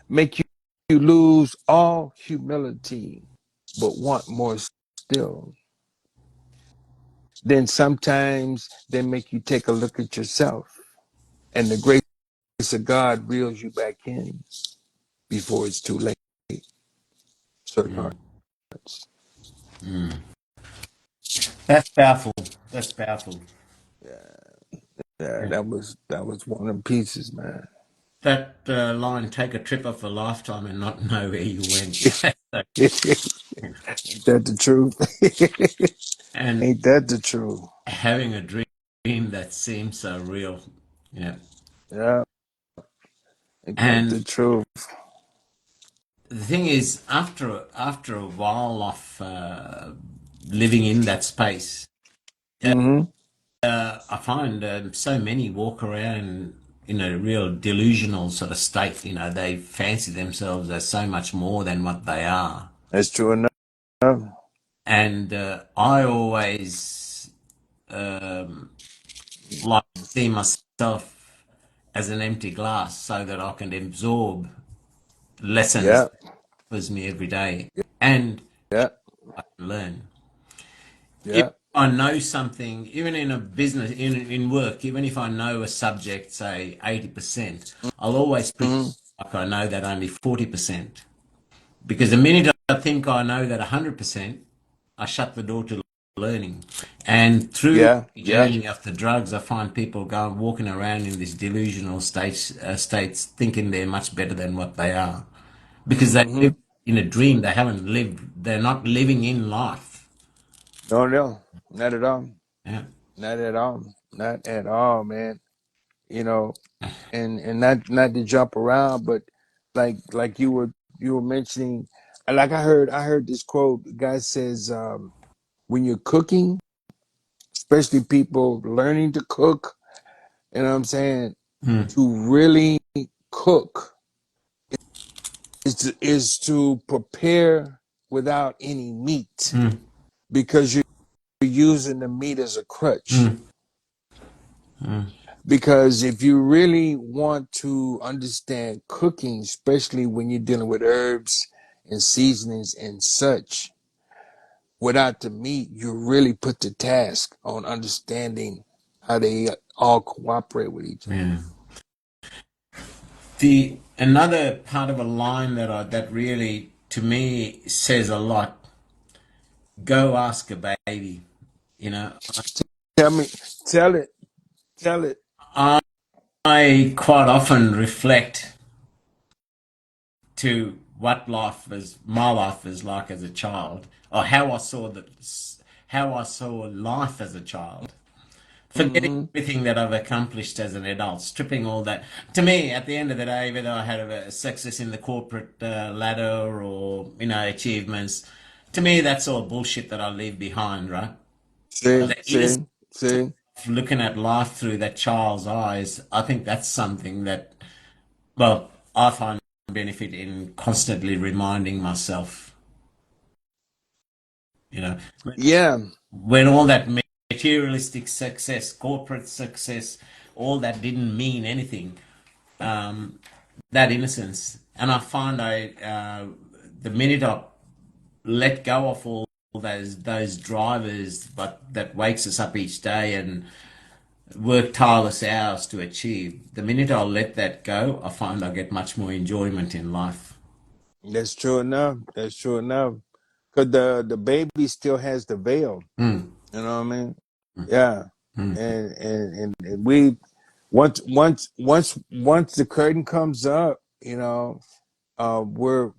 Make you lose all humility, but want more still. Then sometimes they make you take a look at yourself, and the grace of God reels you back in before it's too late. Certain Mm. hearts. Mm. That's powerful. That's powerful. Yeah, yeah, Yeah. that was one of the pieces, man. That line, take a trip of a lifetime and not know where you went. So, Ain't that the truth? and Ain't that the truth? having a dream that seems so real. Yeah. Yeah, ain't that the And truth? the thing is, after a while of living in that space, Mm-hmm. I find so many walk around in a real delusional sort of state. You know, they fancy themselves as so much more than what they are. That's true enough. And I always like to see myself as an empty glass so that I can absorb lessons Yeah, that offers me every day and yeah, learn. If yeah. I know something, even in a business, in work, even if I know a subject, say 80%, I'll always pretend Mm-hmm. like I know that only 40%. Because the minute I think I know that 100%, I shut the door to learning. And through Yeah, the yeah. journey of the drugs, I find people going walking around in these delusional states thinking they're much better than what they are. Because they live Mm-hmm. in a dream, they haven't lived, they're not living in life. No, no, not at all. Yeah. Not at all. Not at all, man. You know, and not to jump around, but like you were mentioning, like I heard this quote. The guy says, when you're cooking, especially people learning to cook, you know what I'm saying, Mm, to really cook is to prepare without any meat mm, because you're using the meat as a crutch. mm, mm, Because if you really want to understand cooking, especially when you're dealing with herbs and seasonings and such, without the meat, you really put the task on understanding how they all cooperate with each other. yeah. The another part of a line that really to me says a lot. Go ask a baby. You know, Tell me, tell it, tell it. I, I quite often reflect to what my life was like as a child, or how I saw life as a child. Forgetting Mm-hmm. everything that I've accomplished as an adult, stripping all that. To me, at the end of the day, whether I had a success in the corporate ladder or achievements, to me that's all bullshit that I leave behind, right? But See, the innocence see, see. of looking at life through that child's eyes, I think that's something that, well, I find benefit in constantly reminding myself, you know, Yeah, when all that materialistic success, corporate success, all that didn't mean anything. that innocence. And I find the minute I let go of all those drivers, but that wakes us up each day and work tireless hours to achieve. The minute I let that go, I find I get much more enjoyment in life. That's true enough. That's true enough. Cause the baby still has the veil. Mm, You know what I mean? mm, Yeah. mm. And we once the curtain comes up, you know, we're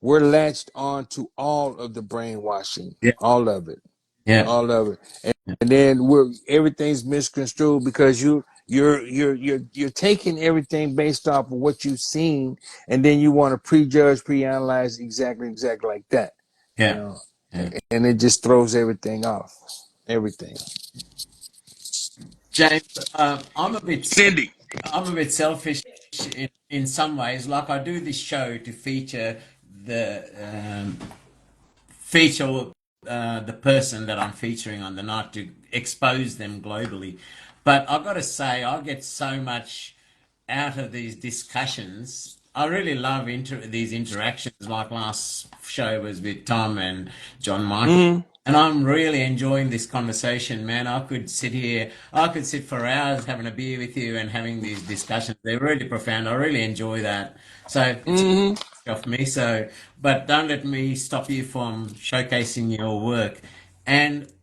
latched on to all of the brainwashing, Yeah, all of it, yeah, all of it, and then we're everything's misconstrued because you're taking everything based off of what you've seen, and then you want to prejudge, pre-analyze exactly like that, you yeah, know, yeah. and it just throws everything off, everything. James, Cindy. I'm a bit selfish in some ways. Like I do this show to feature the person that I'm featuring on the night to expose them globally. But I've got to say, I get so much out of these discussions. I really love these interactions. Like last show was with Tom and John Michael. Mm-hmm. And I'm really enjoying this conversation, man. I could sit for hours having a beer with you and having these discussions. They're really profound. I really enjoy that. So it's Mm-hmm. off me. So, but don't let me stop you from showcasing your work. And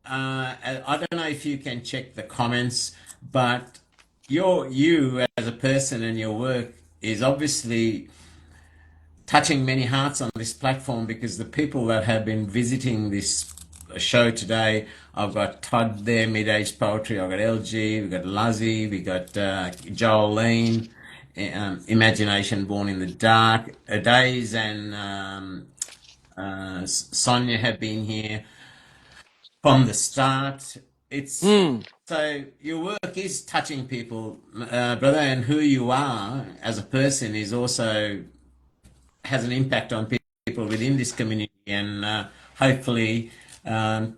I don't know if you can check the comments, but you as a person and your work is obviously touching many hearts on this platform because the people that have been visiting this show today, I've got Todd there, mid-age poetry. I've got LG, we've got Luzzy, we got Jolene, Imagination Born in the Dark, Days and Sonia have been here from the start. It's Mm. so your work is touching people, brother, and who you are as a person is also has an impact on people within this community, and hopefully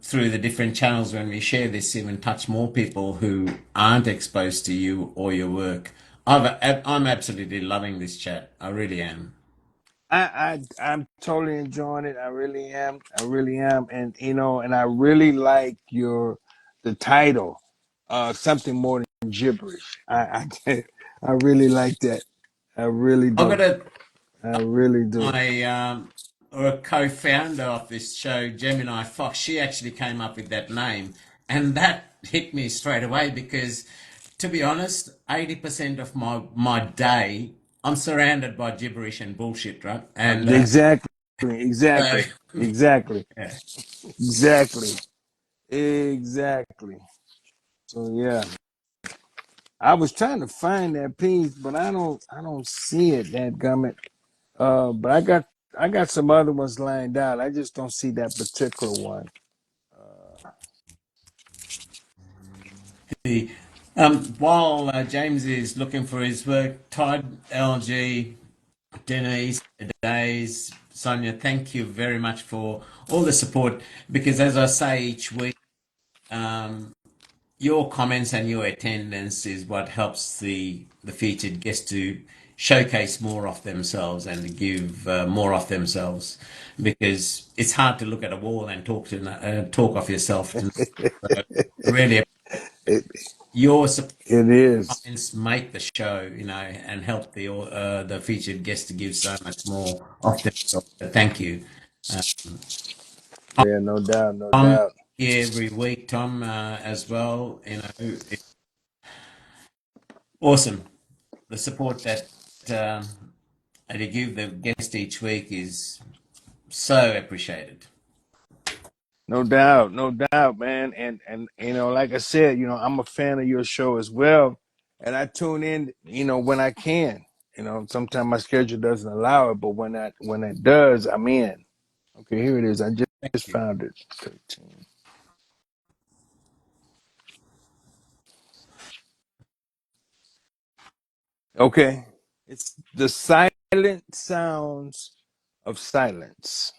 through the different channels when we share this, even touch more people who aren't exposed to you or your work. I'm absolutely loving this chat. I really am. I'm totally enjoying it. I really am. I really am. And you know, and I really like the title, something more than gibberish. I really like that. I really I've do. got a I really do. my or a co-founder of this show, Gemini Fox. She actually came up with that name, and that hit me straight away because, to be honest, 80% of my day I'm surrounded by gibberish and bullshit, right? And Exactly. so Exactly. Exactly. yeah. Exactly. Exactly. So yeah. I was trying to find that piece, but I don't see it, that gummit. But I got some other ones lined out. I just don't see that particular one. the while James is looking for his work, Todd, LG, Denise, Days, Sonia, thank you very much for all the support. Because as I say each week, um, your comments and your attendance is what helps the featured guests to showcase more of themselves and to give more of themselves. Because it's hard to look at a wall and talk of yourself. To really, It your support it is. comments make the show, and help the featured guests to give so much more of themselves. So thank you. Uh, Yeah, no doubt, no Tom doubt. here every week, Tom as well. It's awesome. The support that you give the guest each week is so appreciated. No doubt, no doubt, man. And like I said, I'm a fan of your show as well. And I tune in, when I can. Sometimes my schedule doesn't allow it, but when it does, I'm in. Okay, here it is. I Thank just you. found it. 13. Okay. It's the silent sounds of silence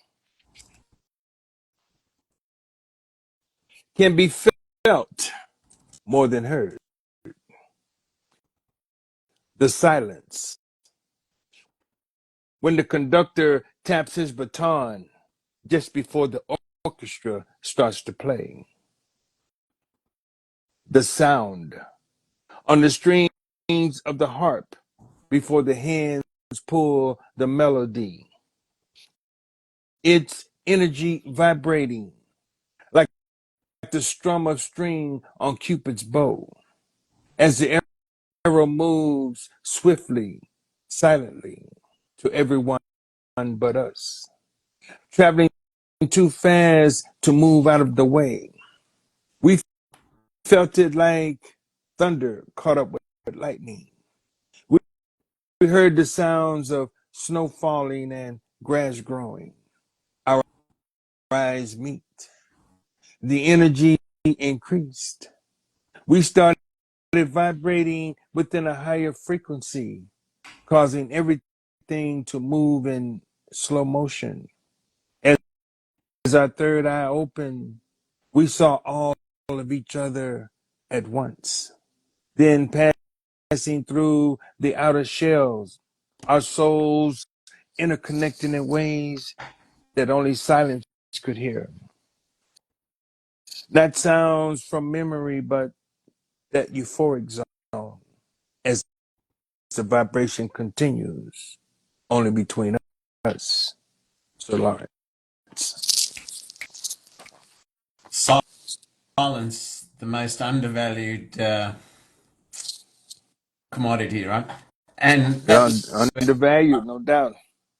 can be felt more than heard. The silence. When the conductor taps his baton just before the orchestra starts to play. The sound on the strings of the harp before the hands pull the melody. Its energy vibrating like the strum of string on Cupid's bow as the arrow moves swiftly, silently to everyone but us, traveling too fast to move out of the way. We felt it like thunder caught up with lightning. We heard the sounds of snow falling and grass growing. Our eyes meet. The energy increased. We started vibrating within a higher frequency, causing everything to move in slow motion. As our third eye opened, we saw all of each other at once. Then passing through the outer shells, our souls interconnecting in ways that only silence could hear. Not sounds from memory, but that euphoric zone as the vibration continues only between us. So Lawrence. Silence, the most undervalued commodity, right? And that was Undervalued, no doubt.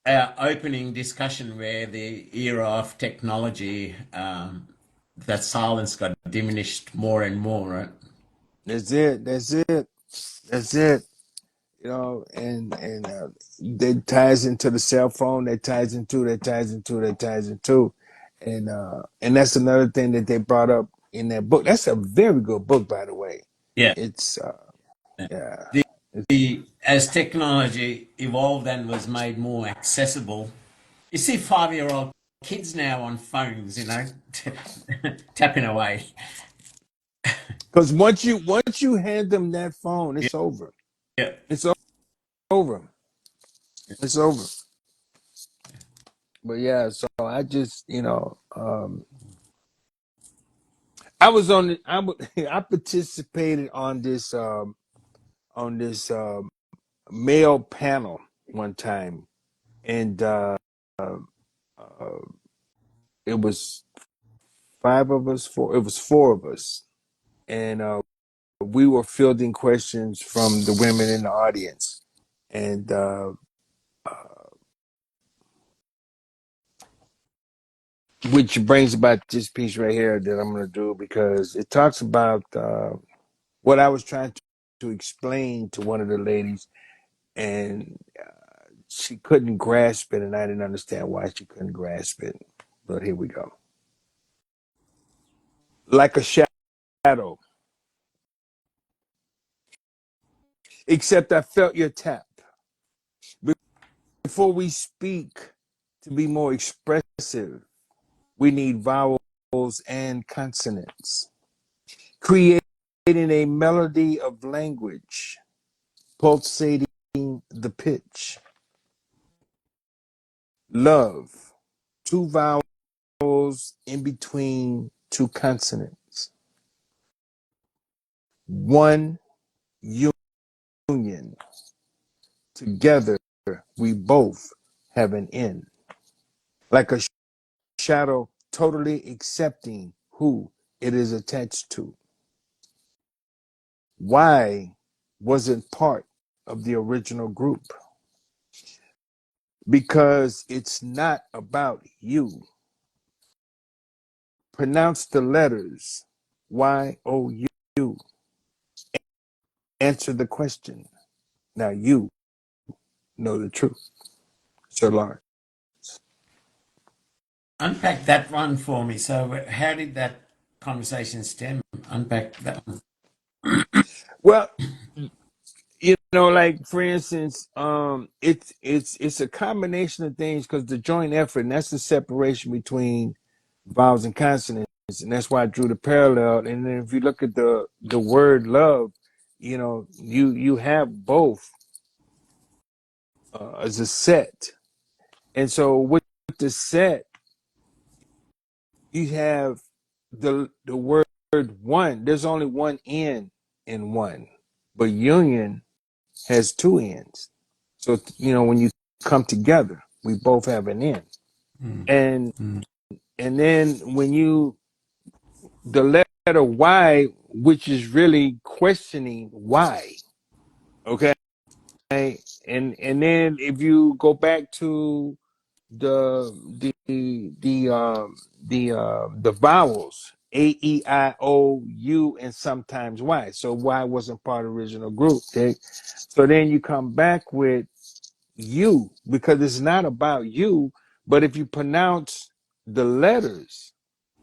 our opening discussion where the era of technology, that silence got diminished more and more, right? That's it. That's it. That's it. You know, and that ties into the cell phone. That ties into, and that's another thing that they brought up in that book. That's a very good book, by the way. Yeah. It's yeah. The, It's, as technology evolved and was made more accessible, you see 5-year-old kids now on phones, tapping away. because once you hand them that phone, Yeah. it's over. Yeah. It's over. It's over. But yeah, so I just I was on I participated on this male panel one time, and uh, it was five of us, four. It was four of us, and we were fielding questions from the women in the audience, and which brings about this piece right here that I'm going to do because it talks about what I was trying to explain to one of the ladies, and she couldn't grasp it, and I didn't understand why she couldn't grasp it. But here we go. Like a shadow, except I felt your tap. Before we speak, to be more expressive, we need vowels and consonants, creating a melody of language, pulsating the pitch. Love, two vowels in between two consonants. One union. Together, we both have an end. Like a shadow totally accepting who it is attached to. Why wasn't part of the original group? Because it's not about you. Pronounce the letters YOU. Answer the question. Now you know the truth. Sir Lawrence. Unpack that one for me. So, how did that conversation stem? Unpack that one. Well, like for instance, it's a combination of things because the joint effort, and that's the separation between vowels and consonants, and that's why I drew the parallel. And then if you look at the word love, you have both. as a set. And so with the set, you have the word one. There's only one N in one, but union has two N's. So when you come together, we both have an N. And and then when you the letter Y, which is really questioning why. Okay. And then if you go back to the the vowels A, E, I, O, U, and sometimes Y. So Y wasn't part of the original group. Okay? So then you come back with you, because it's not about you, but if you pronounce the letters,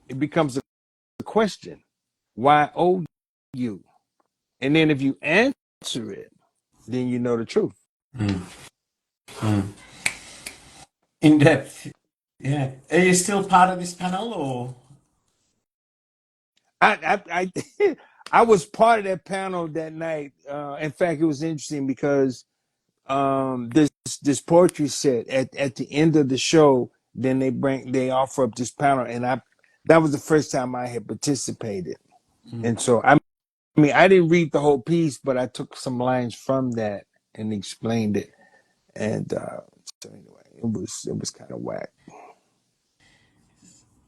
it becomes a question. Y-O-U. And then if you answer it, then you know the truth. In depth. Yeah. Are you still part of this panel or? I I was part of that panel that night. In fact, it was interesting because this poetry set at the end of the show, then they offer up this panel, and I that was the first time I had participated. And so I mean I didn't read the whole piece, but I took some lines from that and explained it. And so anyway, it was kind of whack.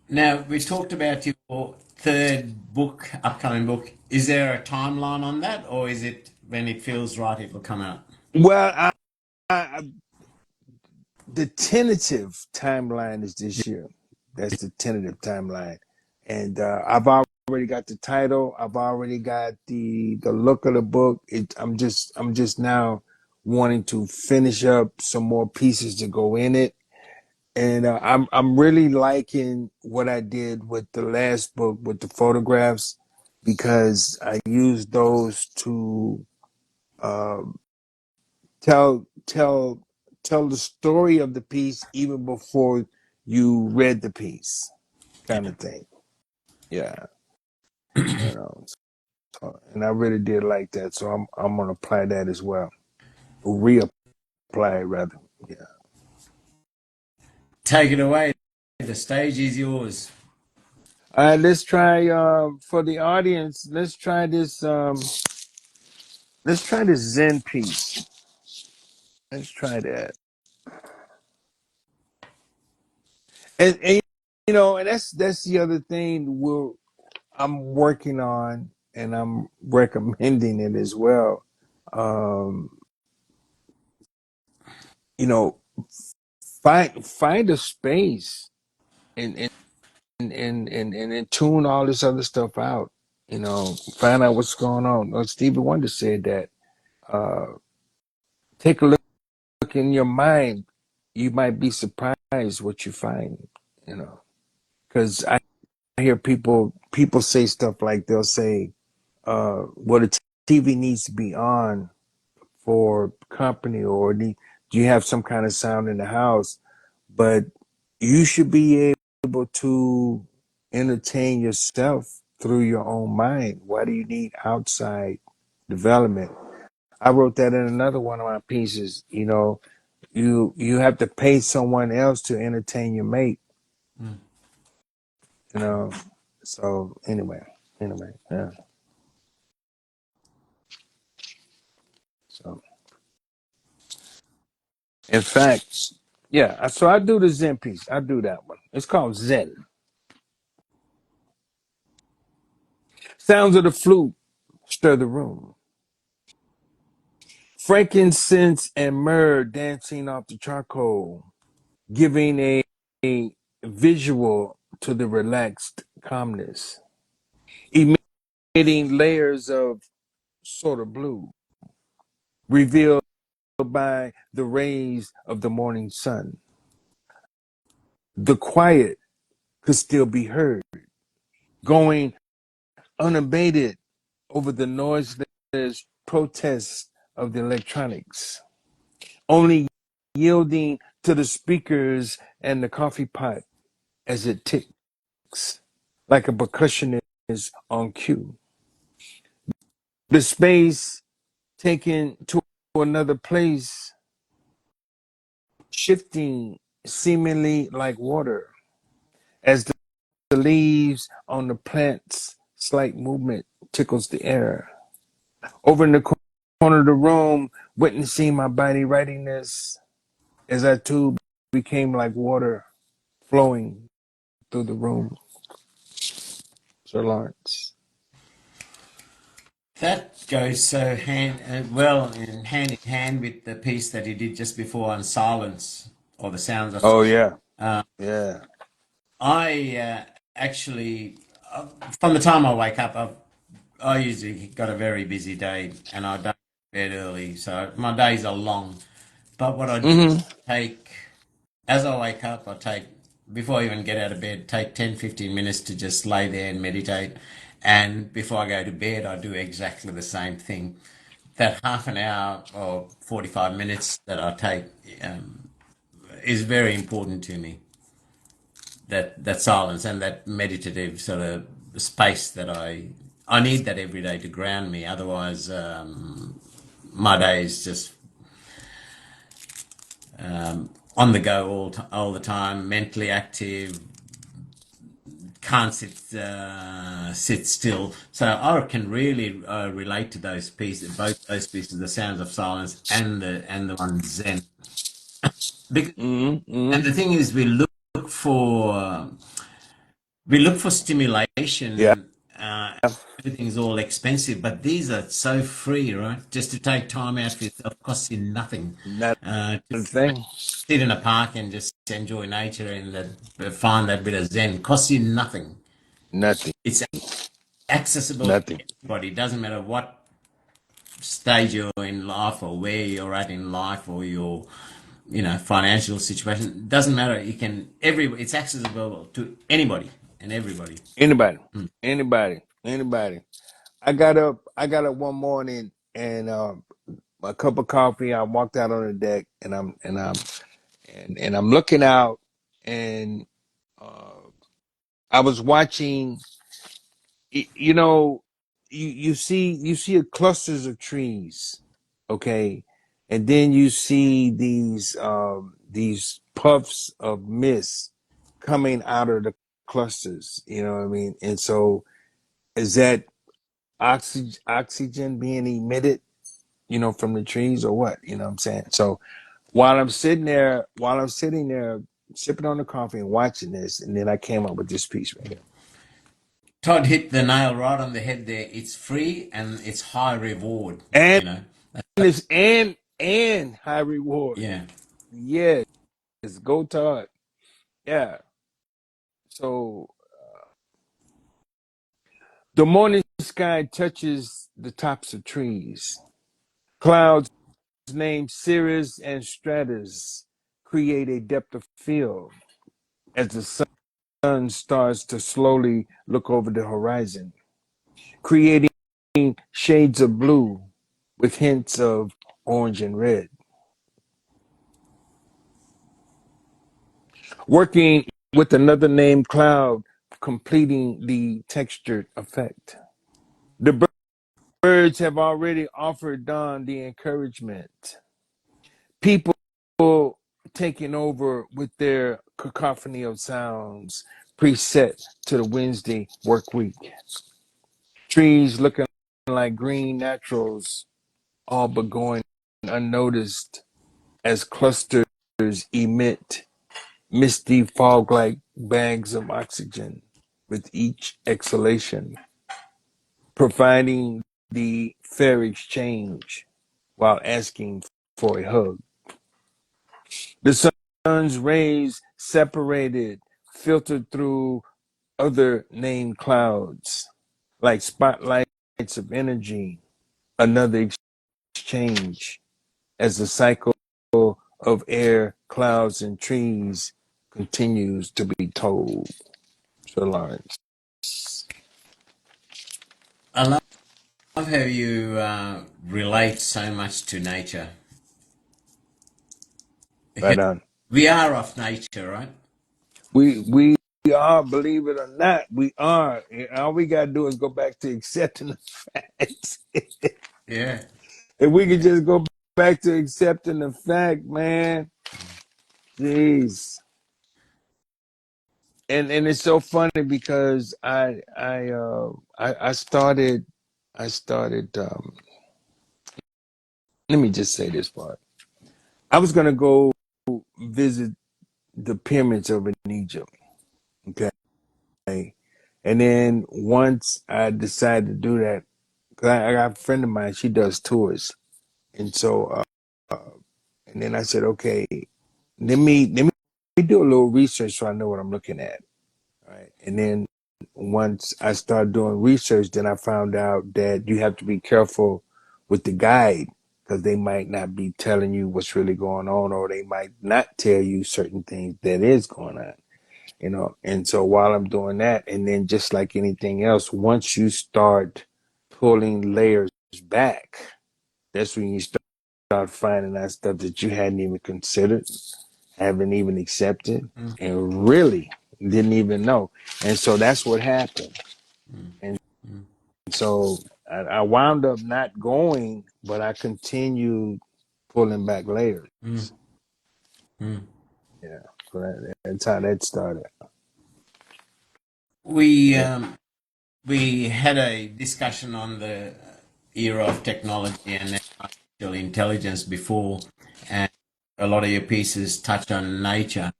Now, we talked about your third book, upcoming book. Is there a timeline on that, or is it when it feels right, it will come out? Well, I the tentative timeline is this year. That's the tentative timeline, and I've already got the title. I've already got the look of the book. I'm just now wanting to finish up some more pieces to go in it, and I'm really liking what I did with the last book with the photographs, because I used those to um, tell tell the story of the piece even before you read the piece, kind of thing. Yeah, you know. So, and I really did like that, so I'm gonna apply that as well, or reapply it rather. Yeah. Take it away. The stage is yours. All right, let's try for the audience. Let's try this Zen piece. Let's try that. And and that's the other thing I'm working on, and I'm recommending it as well. Um, you know, find a space and and tune all this other stuff out. Find out what's going on. Well, Stevie Wonder said that. Uh, take a look in your mind. You might be surprised what you find. Because I hear people say stuff like they'll say, "Well, the TV needs to be on for company, or do you have some kind of sound in the house?" But you should be able to entertain yourself through your own mind. Why do you need outside development? I wrote that in another one of my pieces. You have to pay someone else to entertain your mate. Mm. You know. So anyway, yeah. So in fact, yeah. So I do the Zen piece. I do that one. It's called Zen. Sounds of the flute stir the room. Frankincense and myrrh dancing off the charcoal, giving a visual to the relaxed calmness, emitting layers of sort of blue, revealed by the rays of the morning sun. The quiet could still be heard, going unabated over the noiseless protests of the electronics, only yielding to the speakers and the coffee pot as it ticks, like a percussionist on cue. The space taken to another place, shifting seemingly like water as the leaves on the plant's slight movement tickles the air. Over in the corner of the room, witnessing my body writing this as I too became like water flowing through the room. Sir Lawrence. That goes so hand in hand with the piece that he did just before on silence or the sounds of Oh silence. yeah, Uh, yeah. I actually, from the time I wake up, I usually got a very busy day and I don't go to bed early, so my days are long. But what I do Mm-hmm. take, as I wake up, I take, before I even get out of bed, take 10, 15 minutes to just lay there and meditate. And before I go to bed, I do exactly the same thing. That half an hour or 45 minutes that I take is very important to me. That silence and that meditative sort of space that I need that every day to ground me. Otherwise, my day is just on the go all the time, mentally active, can't sit still. So I can really relate to those pieces, both those pieces, the sounds of silence and the one Zen. Because, Mm-hmm. and Mm-hmm. the thing is, for we look for Yeah. stimulation. Everything's all expensive, but these are so free, right? Just to take time out for yourself costs you nothing. Not a Just thing. sit in a park and just enjoy nature and find that bit of zen costs you nothing. Nothing. It's accessible to Nothing. everybody. It doesn't matter what stage you're in life or where you're at in life or your financial situation. It doesn't matter. It's accessible to anybody and everybody. Anybody. Anybody. Anybody. I got up one morning and a cup of coffee. I walked out on the deck and I'm looking out and uh, I was watching. You know, you see a clusters of trees, okay, and then you see these puffs of mist coming out of the clusters. You know what I mean? And so is that oxygen being emitted, from the trees or what? You know what I'm saying? So while I'm sitting there sipping on the coffee and watching this, and then I came up with this piece right here. Todd hit the nail right on the head there. It's free and it's high reward. And You know. it's and high reward. Yeah. Yes, go Todd. Yeah. So the morning sky touches the tops of trees. Clouds named Cirrus and Stratus create a depth of field as the sun starts to slowly look over the horizon, creating shades of blue with hints of orange and red. Working with another named cloud, completing the textured effect. The birds have already offered Don the encouragement. People taking over with their cacophony of sounds preset to the Wednesday work week. Trees looking like green naturals, all but going unnoticed as clusters emit misty fog like bags of oxygen with each exhalation, providing the fair exchange while asking for a hug. The sun's rays separated, filtered through other named clouds, like spotlights of energy, another exchange as the cycle of air, clouds, and trees continues to be told. Sir Lawrence. I love how you relate so much to nature. Because Right on. we are of nature, right? We are, believe it or not, we are. All we gotta do is go back to accepting the facts. Yeah. If we could just go back to accepting the fact, man, Jeez. And it's so funny because I started let me just say this part. I was gonna go visit the pyramids over in Egypt. Okay. And then once I decided to do that, because I got a friend of mine, she does tours. And so and then I said, okay, let me do a little research so I know what I'm looking at. Right. And then once I started doing research, then I found out that you have to be careful with the guide because they might not be telling you what's really going on, or they might not tell you certain things that is going on, you know. And so while I'm doing that, and then just like anything else, once you start pulling layers back, that's when you start finding out stuff that you hadn't even considered, haven't even accepted, Mm, and really didn't even know. And so that's what happened. mm, And mm, so I wound up not going, but I continued pulling back layers. mm, mm. Yeah. So that's how that started. We Yeah. um, we had a discussion on the era of technology and artificial intelligence before, and a lot of your pieces touch on nature.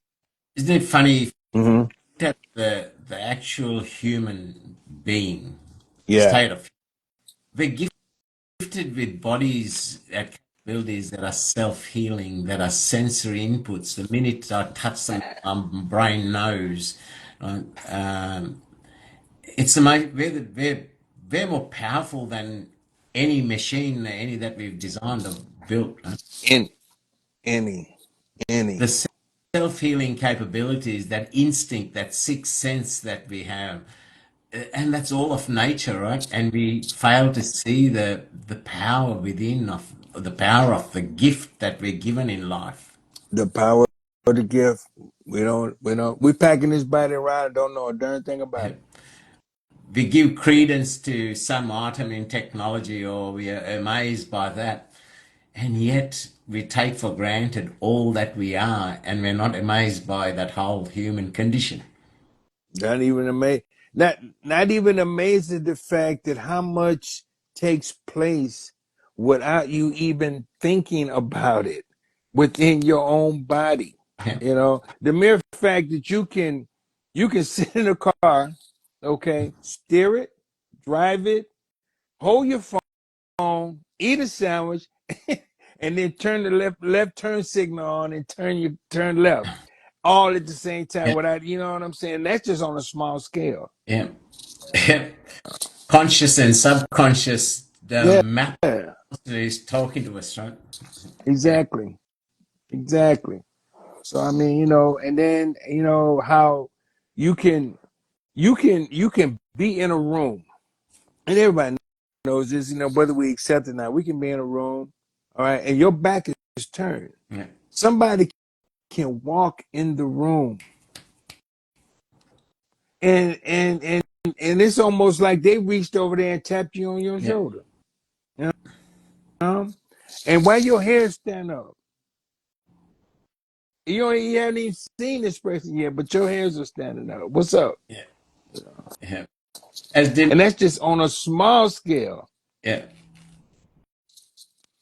Isn't it funny if Mm-hmm. you look at the actual human being, the Yeah. state of we're gifted with bodies and capabilities that are self-healing, that are sensory inputs. The minute I touch them, my brain knows. Right? It's amazing. We're more powerful than any machine, any that we've designed or built. Right? In any, any. The self-healing capabilities, that instinct, that sixth sense that we have, and that's all of nature, right? And we fail to see the power within of the power of the gift that we're given in life. The power of the gift. We packing this body around and don't know a darn thing about it. We give credence to some item in technology, or we are amazed by that, and yet we take for granted all that we are, and we're not amazed by that whole human condition. Not even amazed. Not even amazed at the fact that how much takes place without you even thinking about it within your own body. Yeah, You know, the mere fact that you can sit in a car, okay, steer it, drive it, hold your phone, eat a sandwich, and then turn the left turn signal on and turn left all at the same time yeah, without, you know what I'm saying? That's just on a small scale. yeah. Yeah. Conscious and subconscious, the Yeah, map is talking to us, right? Yeah, exactly. Exactly. So I mean, and then, how you can you can be in a room, and everybody knows this, whether we accept it or not. We can be in a room, all right, and your back is turned. yeah, Somebody can walk in the room, and it's almost like they reached over there and tapped you on your yeah, shoulder. You know? And why your hair stand up? You haven't even seen this person yet, but your hairs are standing up. What's up? yeah, yeah. As Den- And that's just on a small scale. yeah.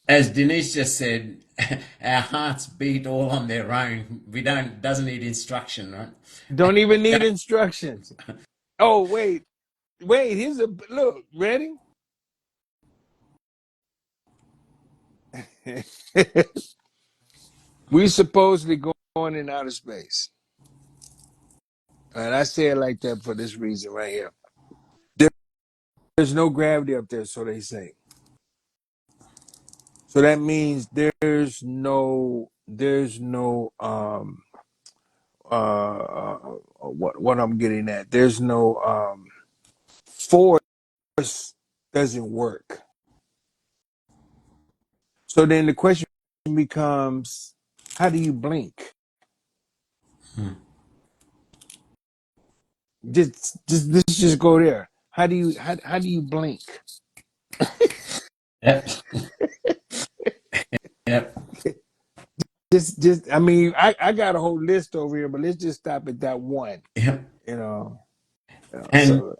As Denise just said, our hearts beat all on their own. We don't doesn't need instruction, right? Don't even need instructions. Oh, wait, here's a look, ready? We supposedly going in outer space. And I say it like that for this reason right here. There's no gravity up there, so they say. So that means there's no what I'm getting at. There's no force doesn't work. So then the question becomes, how do you blink? Hmm. Let's just go there. How do you blink? Yep, yep. I mean, I got a whole list over here, but let's just stop at that one. Yep. You know, And so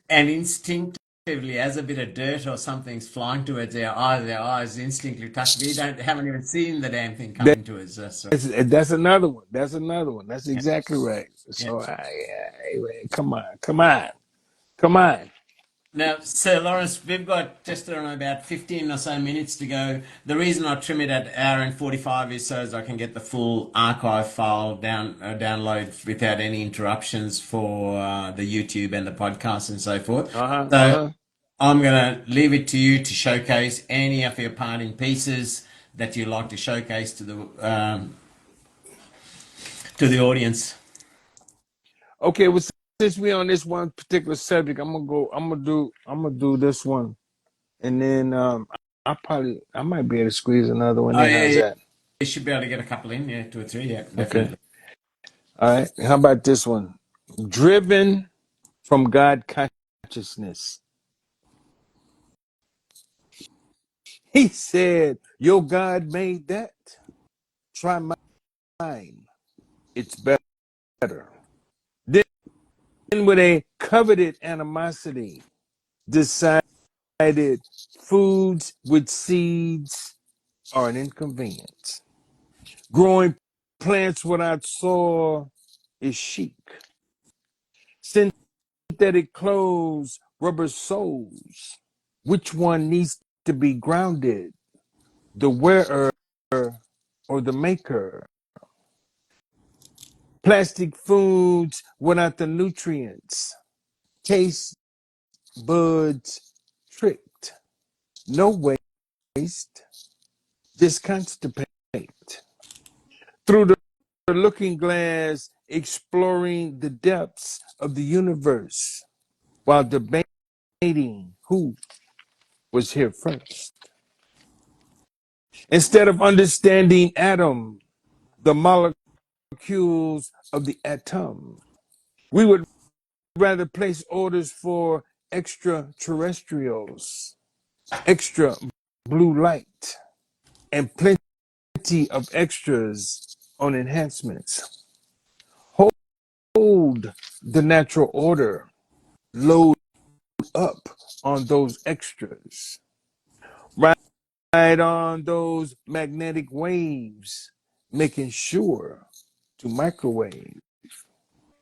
and instinctively, as a bit of dirt or something's flying towards their eyes instinctively touch. We don't haven't even seen the damn thing that, coming towards us. So, that's another one. That's another one. That's yeah, exactly right. yeah. So come on, come on, come on. Now, Sir Lawrence, we've got just around about 15 or so minutes to go. The reason I trim it at hour and 45 is so as I can get the full archive file download without any interruptions for the YouTube and the podcast and so forth. Uh huh. Uh So huh. I'm going to leave it to you to showcase any of your parting pieces that you like to showcase to the audience. Okay. Well, since we on this one particular subject, I'm gonna go. I'm gonna do this one, and then I might be able to squeeze another one Oh in. yeah, How's yeah. that? You should be able to get a couple in, yeah, two or three, yeah, Okay. definitely. All right. How about this one? Driven from God consciousness. He said, "Your God made that. Try mine. It's better." Then, with a coveted animosity, decided foods with seeds are an inconvenience. Growing plants without soil is chic. Synthetic clothes, rubber soles. Which one needs to be grounded? The wearer or the maker? Plastic foods without the nutrients. Taste buds tricked. No waste, just constipate. Through the looking glass, exploring the depths of the universe while debating who was here first. Instead of understanding atom, the molecules of the atom, we would rather place orders for extraterrestrials, extra blue light, and plenty of extras on enhancements. Hold the natural order, load up on those extras, ride on those magnetic waves, making sure to microwave,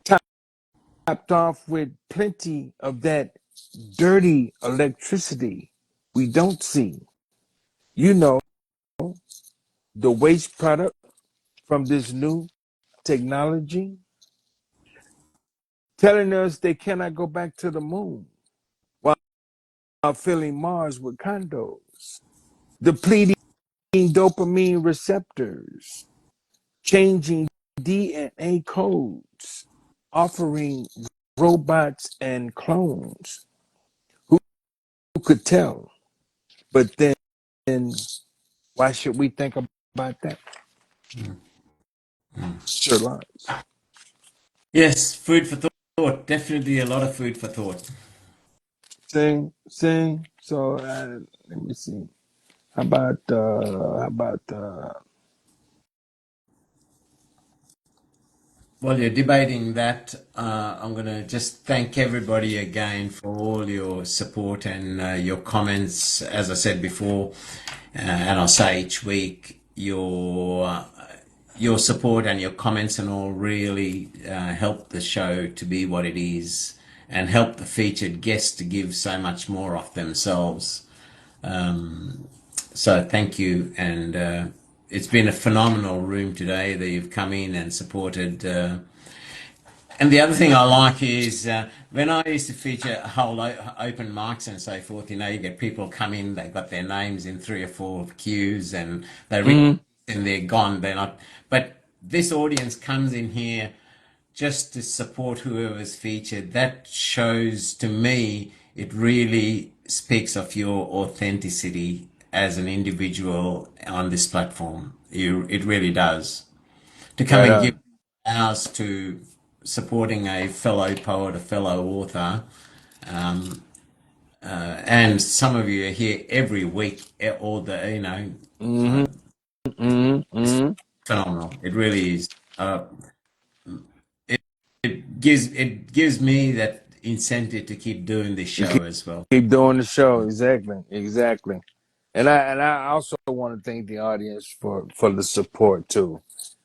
topped off with plenty of that dirty electricity we don't see. You know, the waste product from this new technology, telling us they cannot go back to the moon while filling Mars with condos, depleting dopamine receptors, changing DNA codes, offering robots and clones. Who could tell? But then, why should we think about that? Mm. Mm. Sure lies. Yes, food for thought. Definitely a lot of food for thought. Sing. So let me see. How about While you're debating that, I'm going to just thank everybody again for all your support and your comments. As I said before, and I'll say each week, your support and your comments and all really help the show to be what it is, and help the featured guests to give so much more of themselves. Um, so thank you, and it's been a phenomenal room today that you've come in and supported. And the other thing I like is when I used to feature whole open mics and so forth, you get people come in, they've got their names in three or four queues and they read mm, and they're gone. They're not. But this audience comes in here just to support whoever's featured. That shows to me it really speaks of your authenticity as an individual on this platform. It really does. To come right and give on. ours to supporting a fellow poet, a fellow author, um, and some of you are here every week, all the Mm-hmm, mm-hmm, mm-hmm. phenomenal. It really is. It it gives me that incentive to keep doing this You show as well. keep doing the show. Exactly. Exactly. And I also want to thank the audience for the support too.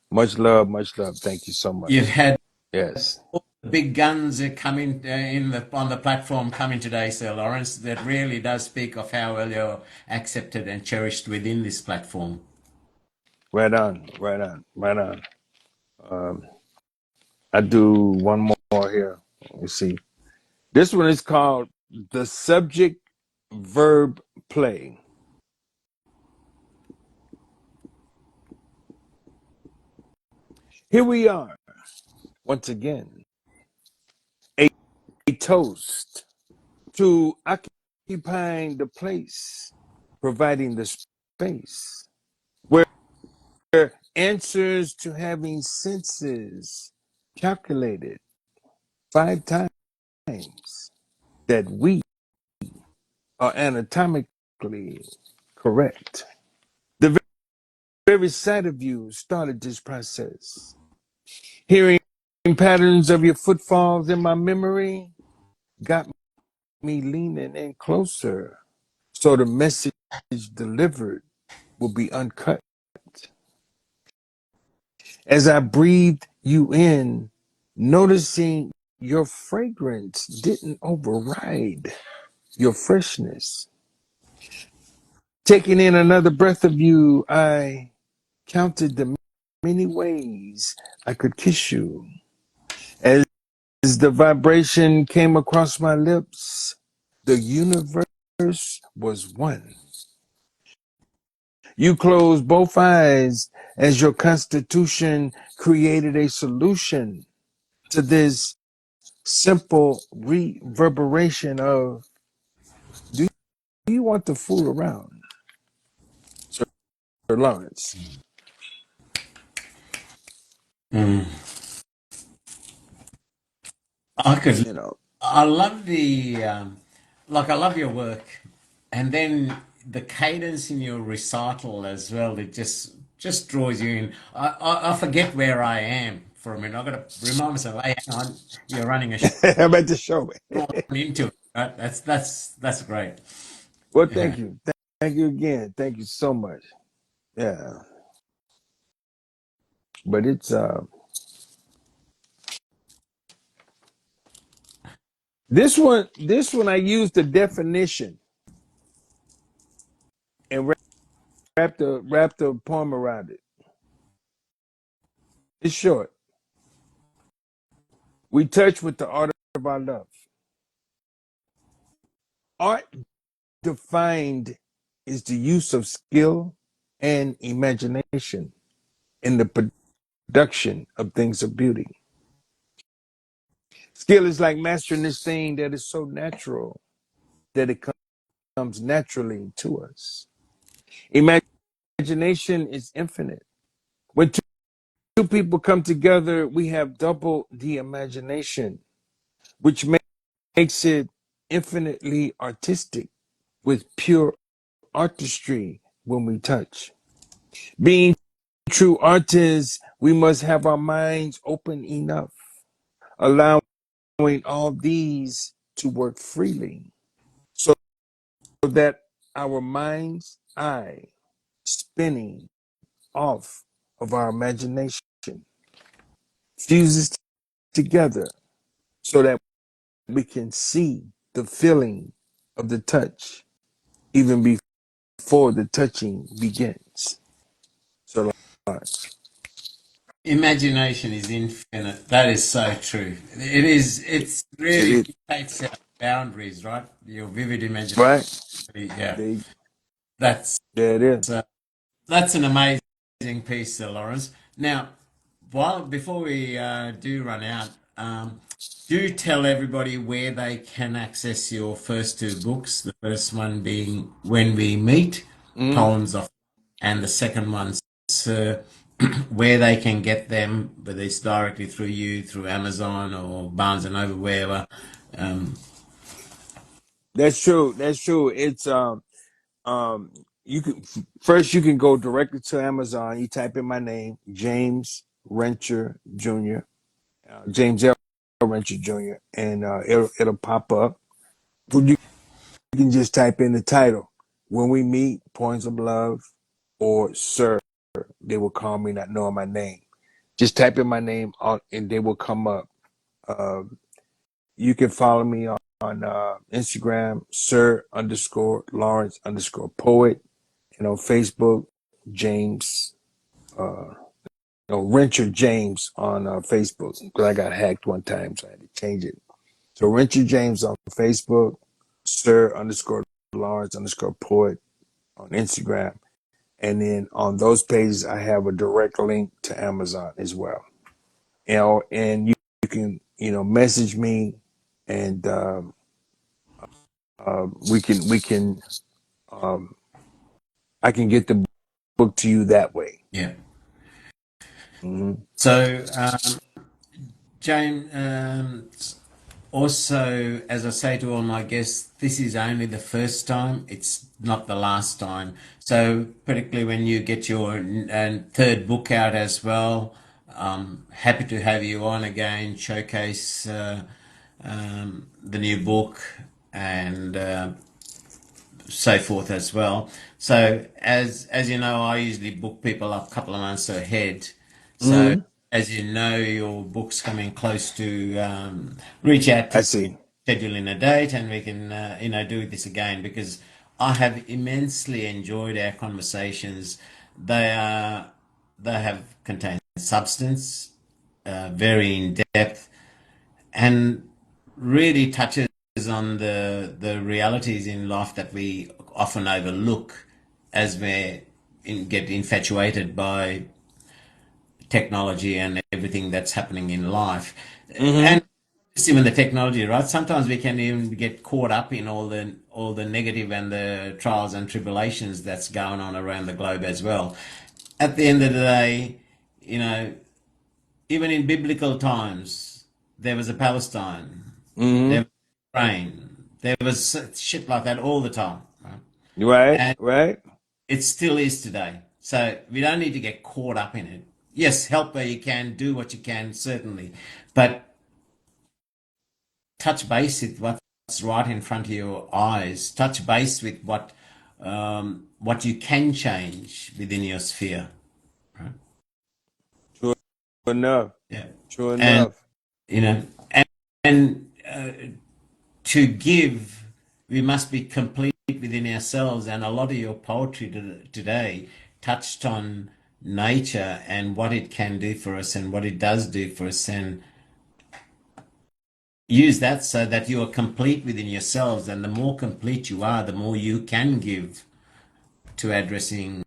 Much love, much love. Thank you so You've much. had Yes. all the big guns are coming in the on the platform coming today, Sir Lawrence. That really does speak of how well you're accepted and cherished within this platform. Right on. Right on. Right on. Um, I do one more here. Let me see. This one is called the subject verb play. Here we are once again. A, a toast to occupying the place, providing the space where answers to having senses calculated 5 times that we are anatomically correct. The very sight of you started this process. Hearing patterns of your footfalls in my memory got me leaning in closer so the message delivered will be uncut. As I breathed you in, noticing your fragrance didn't override your freshness. Taking in another breath of you, I counted the many ways I could kiss you. As the vibration came across my lips, the universe was one. You closed both eyes as your constitution created a solution to this simple reverberation of, do you want to fool around, Sir Lawrence? Mm. I could. You know, I love the like. I love your work, and then the cadence in your recital as well. It just draws you in. I forget where I am for a minute. I've got to remind myself. Hey, hang on, you're running a show. how about the show? Drawn into it. Right? That's great. Well, thank Yeah. you. Thank you again. Thank you so much. Yeah. But it's this one I used the definition and wrap the poem around it. It's short. We touch with the art of our love. Art defined is the use of skill and imagination in the production of things of beauty. Skill is like mastering this thing that is so natural that it comes naturally to us. Imagination is infinite. When two people come together, we have double the imagination, which makes it infinitely artistic with pure artistry when we touch. Being true artists, we must have our minds open enough, allowing all these to work freely so that our mind's eye spinning off of our imagination fuses together so that we can see the feeling of the touch even before the touching begins. So, Imagination is infinite. That is so true. It is. It's it really is dictates our boundaries, right? Your vivid imagination. right. Yeah, They, that's there it is. uh, that's an amazing piece, Sir Lawrence. Now, while before we do run out, do tell everybody where they can access your first two books. The first one being "When We Meet," Mm. poems of, and the second one, Sir, where they can get them, whether it's directly through you, through Amazon or Barnes and Noble, wherever. Um, That's true. That's true. It's um you can first you can go directly to Amazon. You type in my name, James Rencher Jr. James L Rencher Jr. and it'll pop up. You can just type in the title. When we meet, points of love, or sir, they will call me not knowing my name. Just type in my name on, and they will come up. Uh, you can follow me on Instagram, sir underscore Lawrence underscore poet, and on Facebook, James, uh, Rencher James on Facebook, because I got hacked one time, so I had to change it. So Rencher James on Facebook, sir underscore Lawrence underscore poet on Instagram. And then on those pages, I have a direct link to Amazon as well. And you can, message me, and we can um, I can get the book to you that way. Yeah. Mm-hmm. So, James, also, as I say to all my guests, this is only the first time. It's not the last time. So, particularly when you get your third book out as well, happy to have you on again, showcase the new book and so forth as well. So, as you know, I usually book people up a couple of months ahead. So, Mm-hmm. as you know, your book's coming close to reach out I to see. schedule in a date, and we can do this again because I have immensely enjoyed our conversations. They are they have contained substance, very in depth, and really touches on the realities in life that we often overlook as get infatuated by technology and everything that's happening in life. Mm-hmm. And even the technology, right? Sometimes we can even get caught up in all the negative and the trials and tribulations that's going on around the globe as well. At the end of the day, you know, even in biblical times, there was a Palestine, there Mm-hmm. was Ukraine, there was shit like that all the time, right? Right. And Right. it still is today. So we don't need to get caught up in it. Yes, help where you can, do what you can, certainly, but touch base with what's right in front of your eyes. Touch base with what you can change within your sphere. Right? True enough. Yeah, True and enough. you know, and to give, we must be complete within ourselves. And a lot of your poetry today touched on nature and what it can do for us and what it does do for us, and use that so that you are complete within yourselves. And the more complete you are, the more you can give to addressing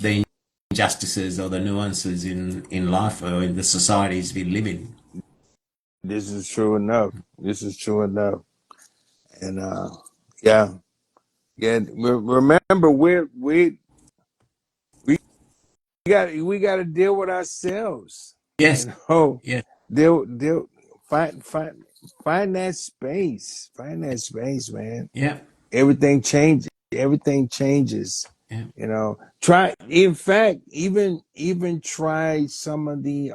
the injustices or the nuances in life or in the societies we live in. This is true enough. This is true enough. And yeah, yeah. Remember, we we got to deal with ourselves. Yes, You know, yeah, deal find that space. Find that space, man. yeah, Everything changes. Everything changes. yeah, Try. In fact, even try some of the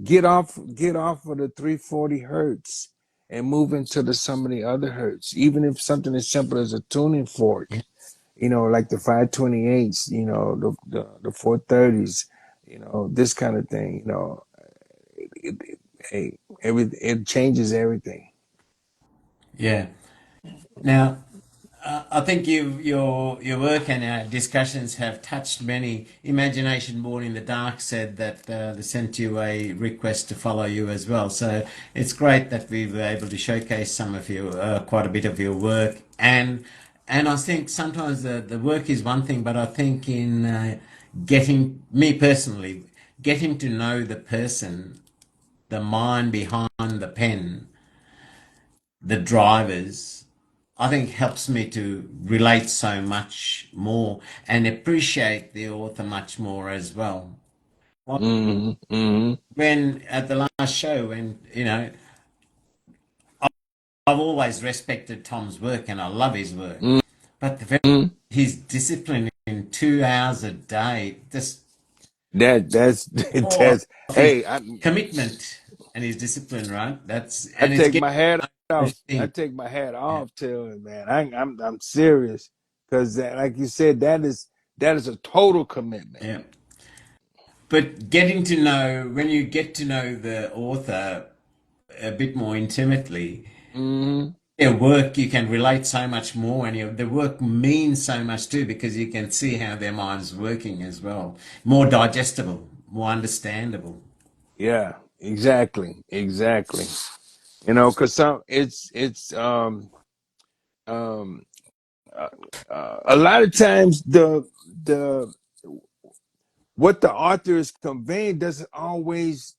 get off of the 340 hertz and move into the some of the other hertz. Even if something as simple as a tuning yeah, fork, like the 528s, the 430s, this kind of thing. Hey, it changes everything. yeah. Now, I think your work and our discussions have touched many. Imagination Born in the Dark said that they sent you a request to follow you as well. So it's great that we were able to showcase some of your quite a bit of your work, and I think sometimes the work is one thing, but I think in getting me personally getting to know the person, the mind behind the pen, the drivers, I think helps me to relate so much more and appreciate the author much more as well. Hmm. Hmm. When at the last show, when I've always respected Tom's work and I love his work, but Mhm. his discipline in 2 hours a day, just That's all that's of his hey, commitment and his discipline, right? That's I and it's take getting my hat those off. I things. take my hat Yeah, off to him, man. I'm serious because, like you said, that is a total commitment. yeah. But getting to know when you get to know the author a bit more intimately, Hmm. their work you can relate so much more, and the work means so much too because you can see how their mind's working as well, more digestible, more understandable. Yeah, exactly. Because some it's um uh, a lot of times the what the author is conveying doesn't always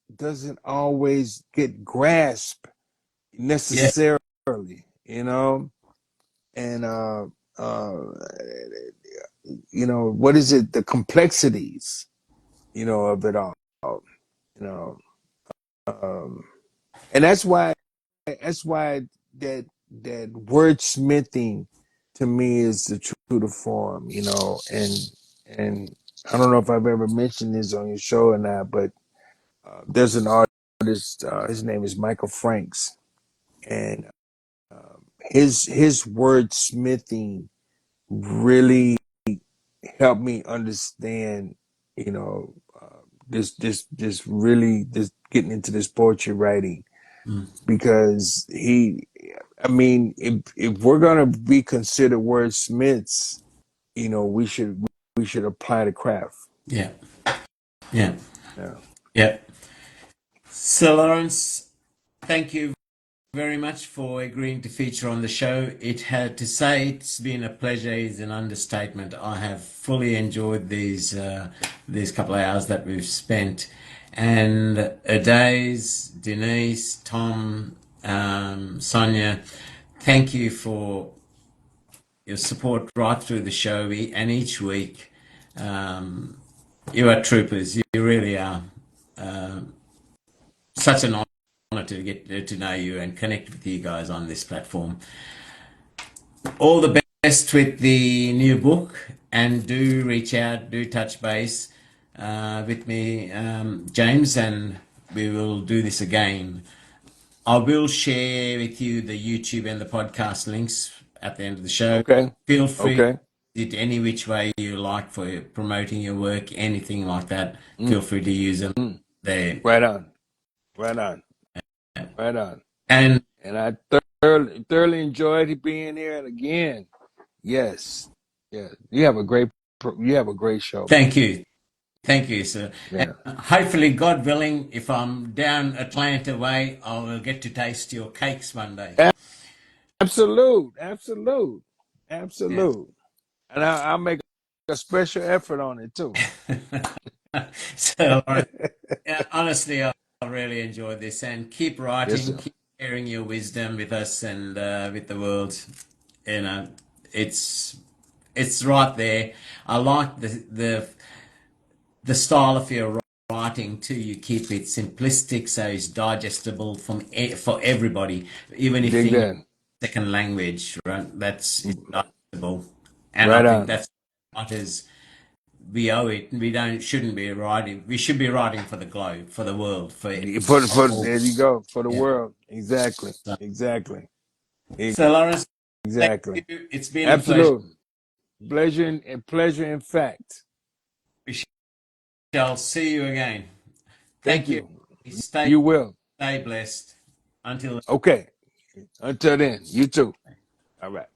get grasped Yeah, necessarily, and uh what is it, the complexities, of it all, you know um and that's why that that wordsmithing to me is the true to form, and I don't know if I've ever mentioned this on your show or not, but there's an artist, his name is Michael Franks, and his wordsmithing really helped me understand, you know, this really this getting into this poetry writing, mm, because I mean, if we're gonna be considered wordsmiths, we should apply the craft. yeah, yeah, Yeah. yeah. So, Lawrence, thank you very much for agreeing to feature on the show. It had to say it's been a pleasure is an understatement. I have fully enjoyed these couple of hours that we've spent, and Adaze, Denise, Tom, Sonia, thank you for your support right through the show and each week. Um, you are troopers. You really are. Such an honor to get to know you and connect with you guys on this platform. All the best with the new book, and do reach out, do touch base with me, James, and we will do this again. I will share with you the YouTube and the podcast links at the end of the show. Okay. Feel free to Okay. use it any which way you like for promoting your work, anything like that. Mm. Feel free to use them there. Right on. Right on. Right on. And And I thoroughly enjoyed being here. And again, yes, yeah, you have a great show, man. thank you. Thank you, sir. And Yeah. hopefully, God willing, if I'm down Atlanta way, I will get to taste your cakes one day. Absolute. Absolute. Yeah. Absolute. And I'll make a special effort on it too. So, Lawrence, yeah, honestly, I really enjoyed this and keep Yes, writing, sir. keep sharing your wisdom with us and with the world. You know, it's it's right there. I like the style of your writing too. You keep it simplistic, so it's digestible for everybody, even if Dig English that. second language, right? That's it's digestible, and I Right think on. that's what is we owe it. We don't shouldn't be writing. We should be writing for the globe, for the world, for all. There you go, for the Yeah. world. Exactly. So, Exactly. so Lawrence, thank Exactly. you. It's been a pleasure. Absolute pleasure in fact. We shall see you again. Thank Thank you. you. Stay You will. stay blessed. Until Okay. Until then, you too. All right.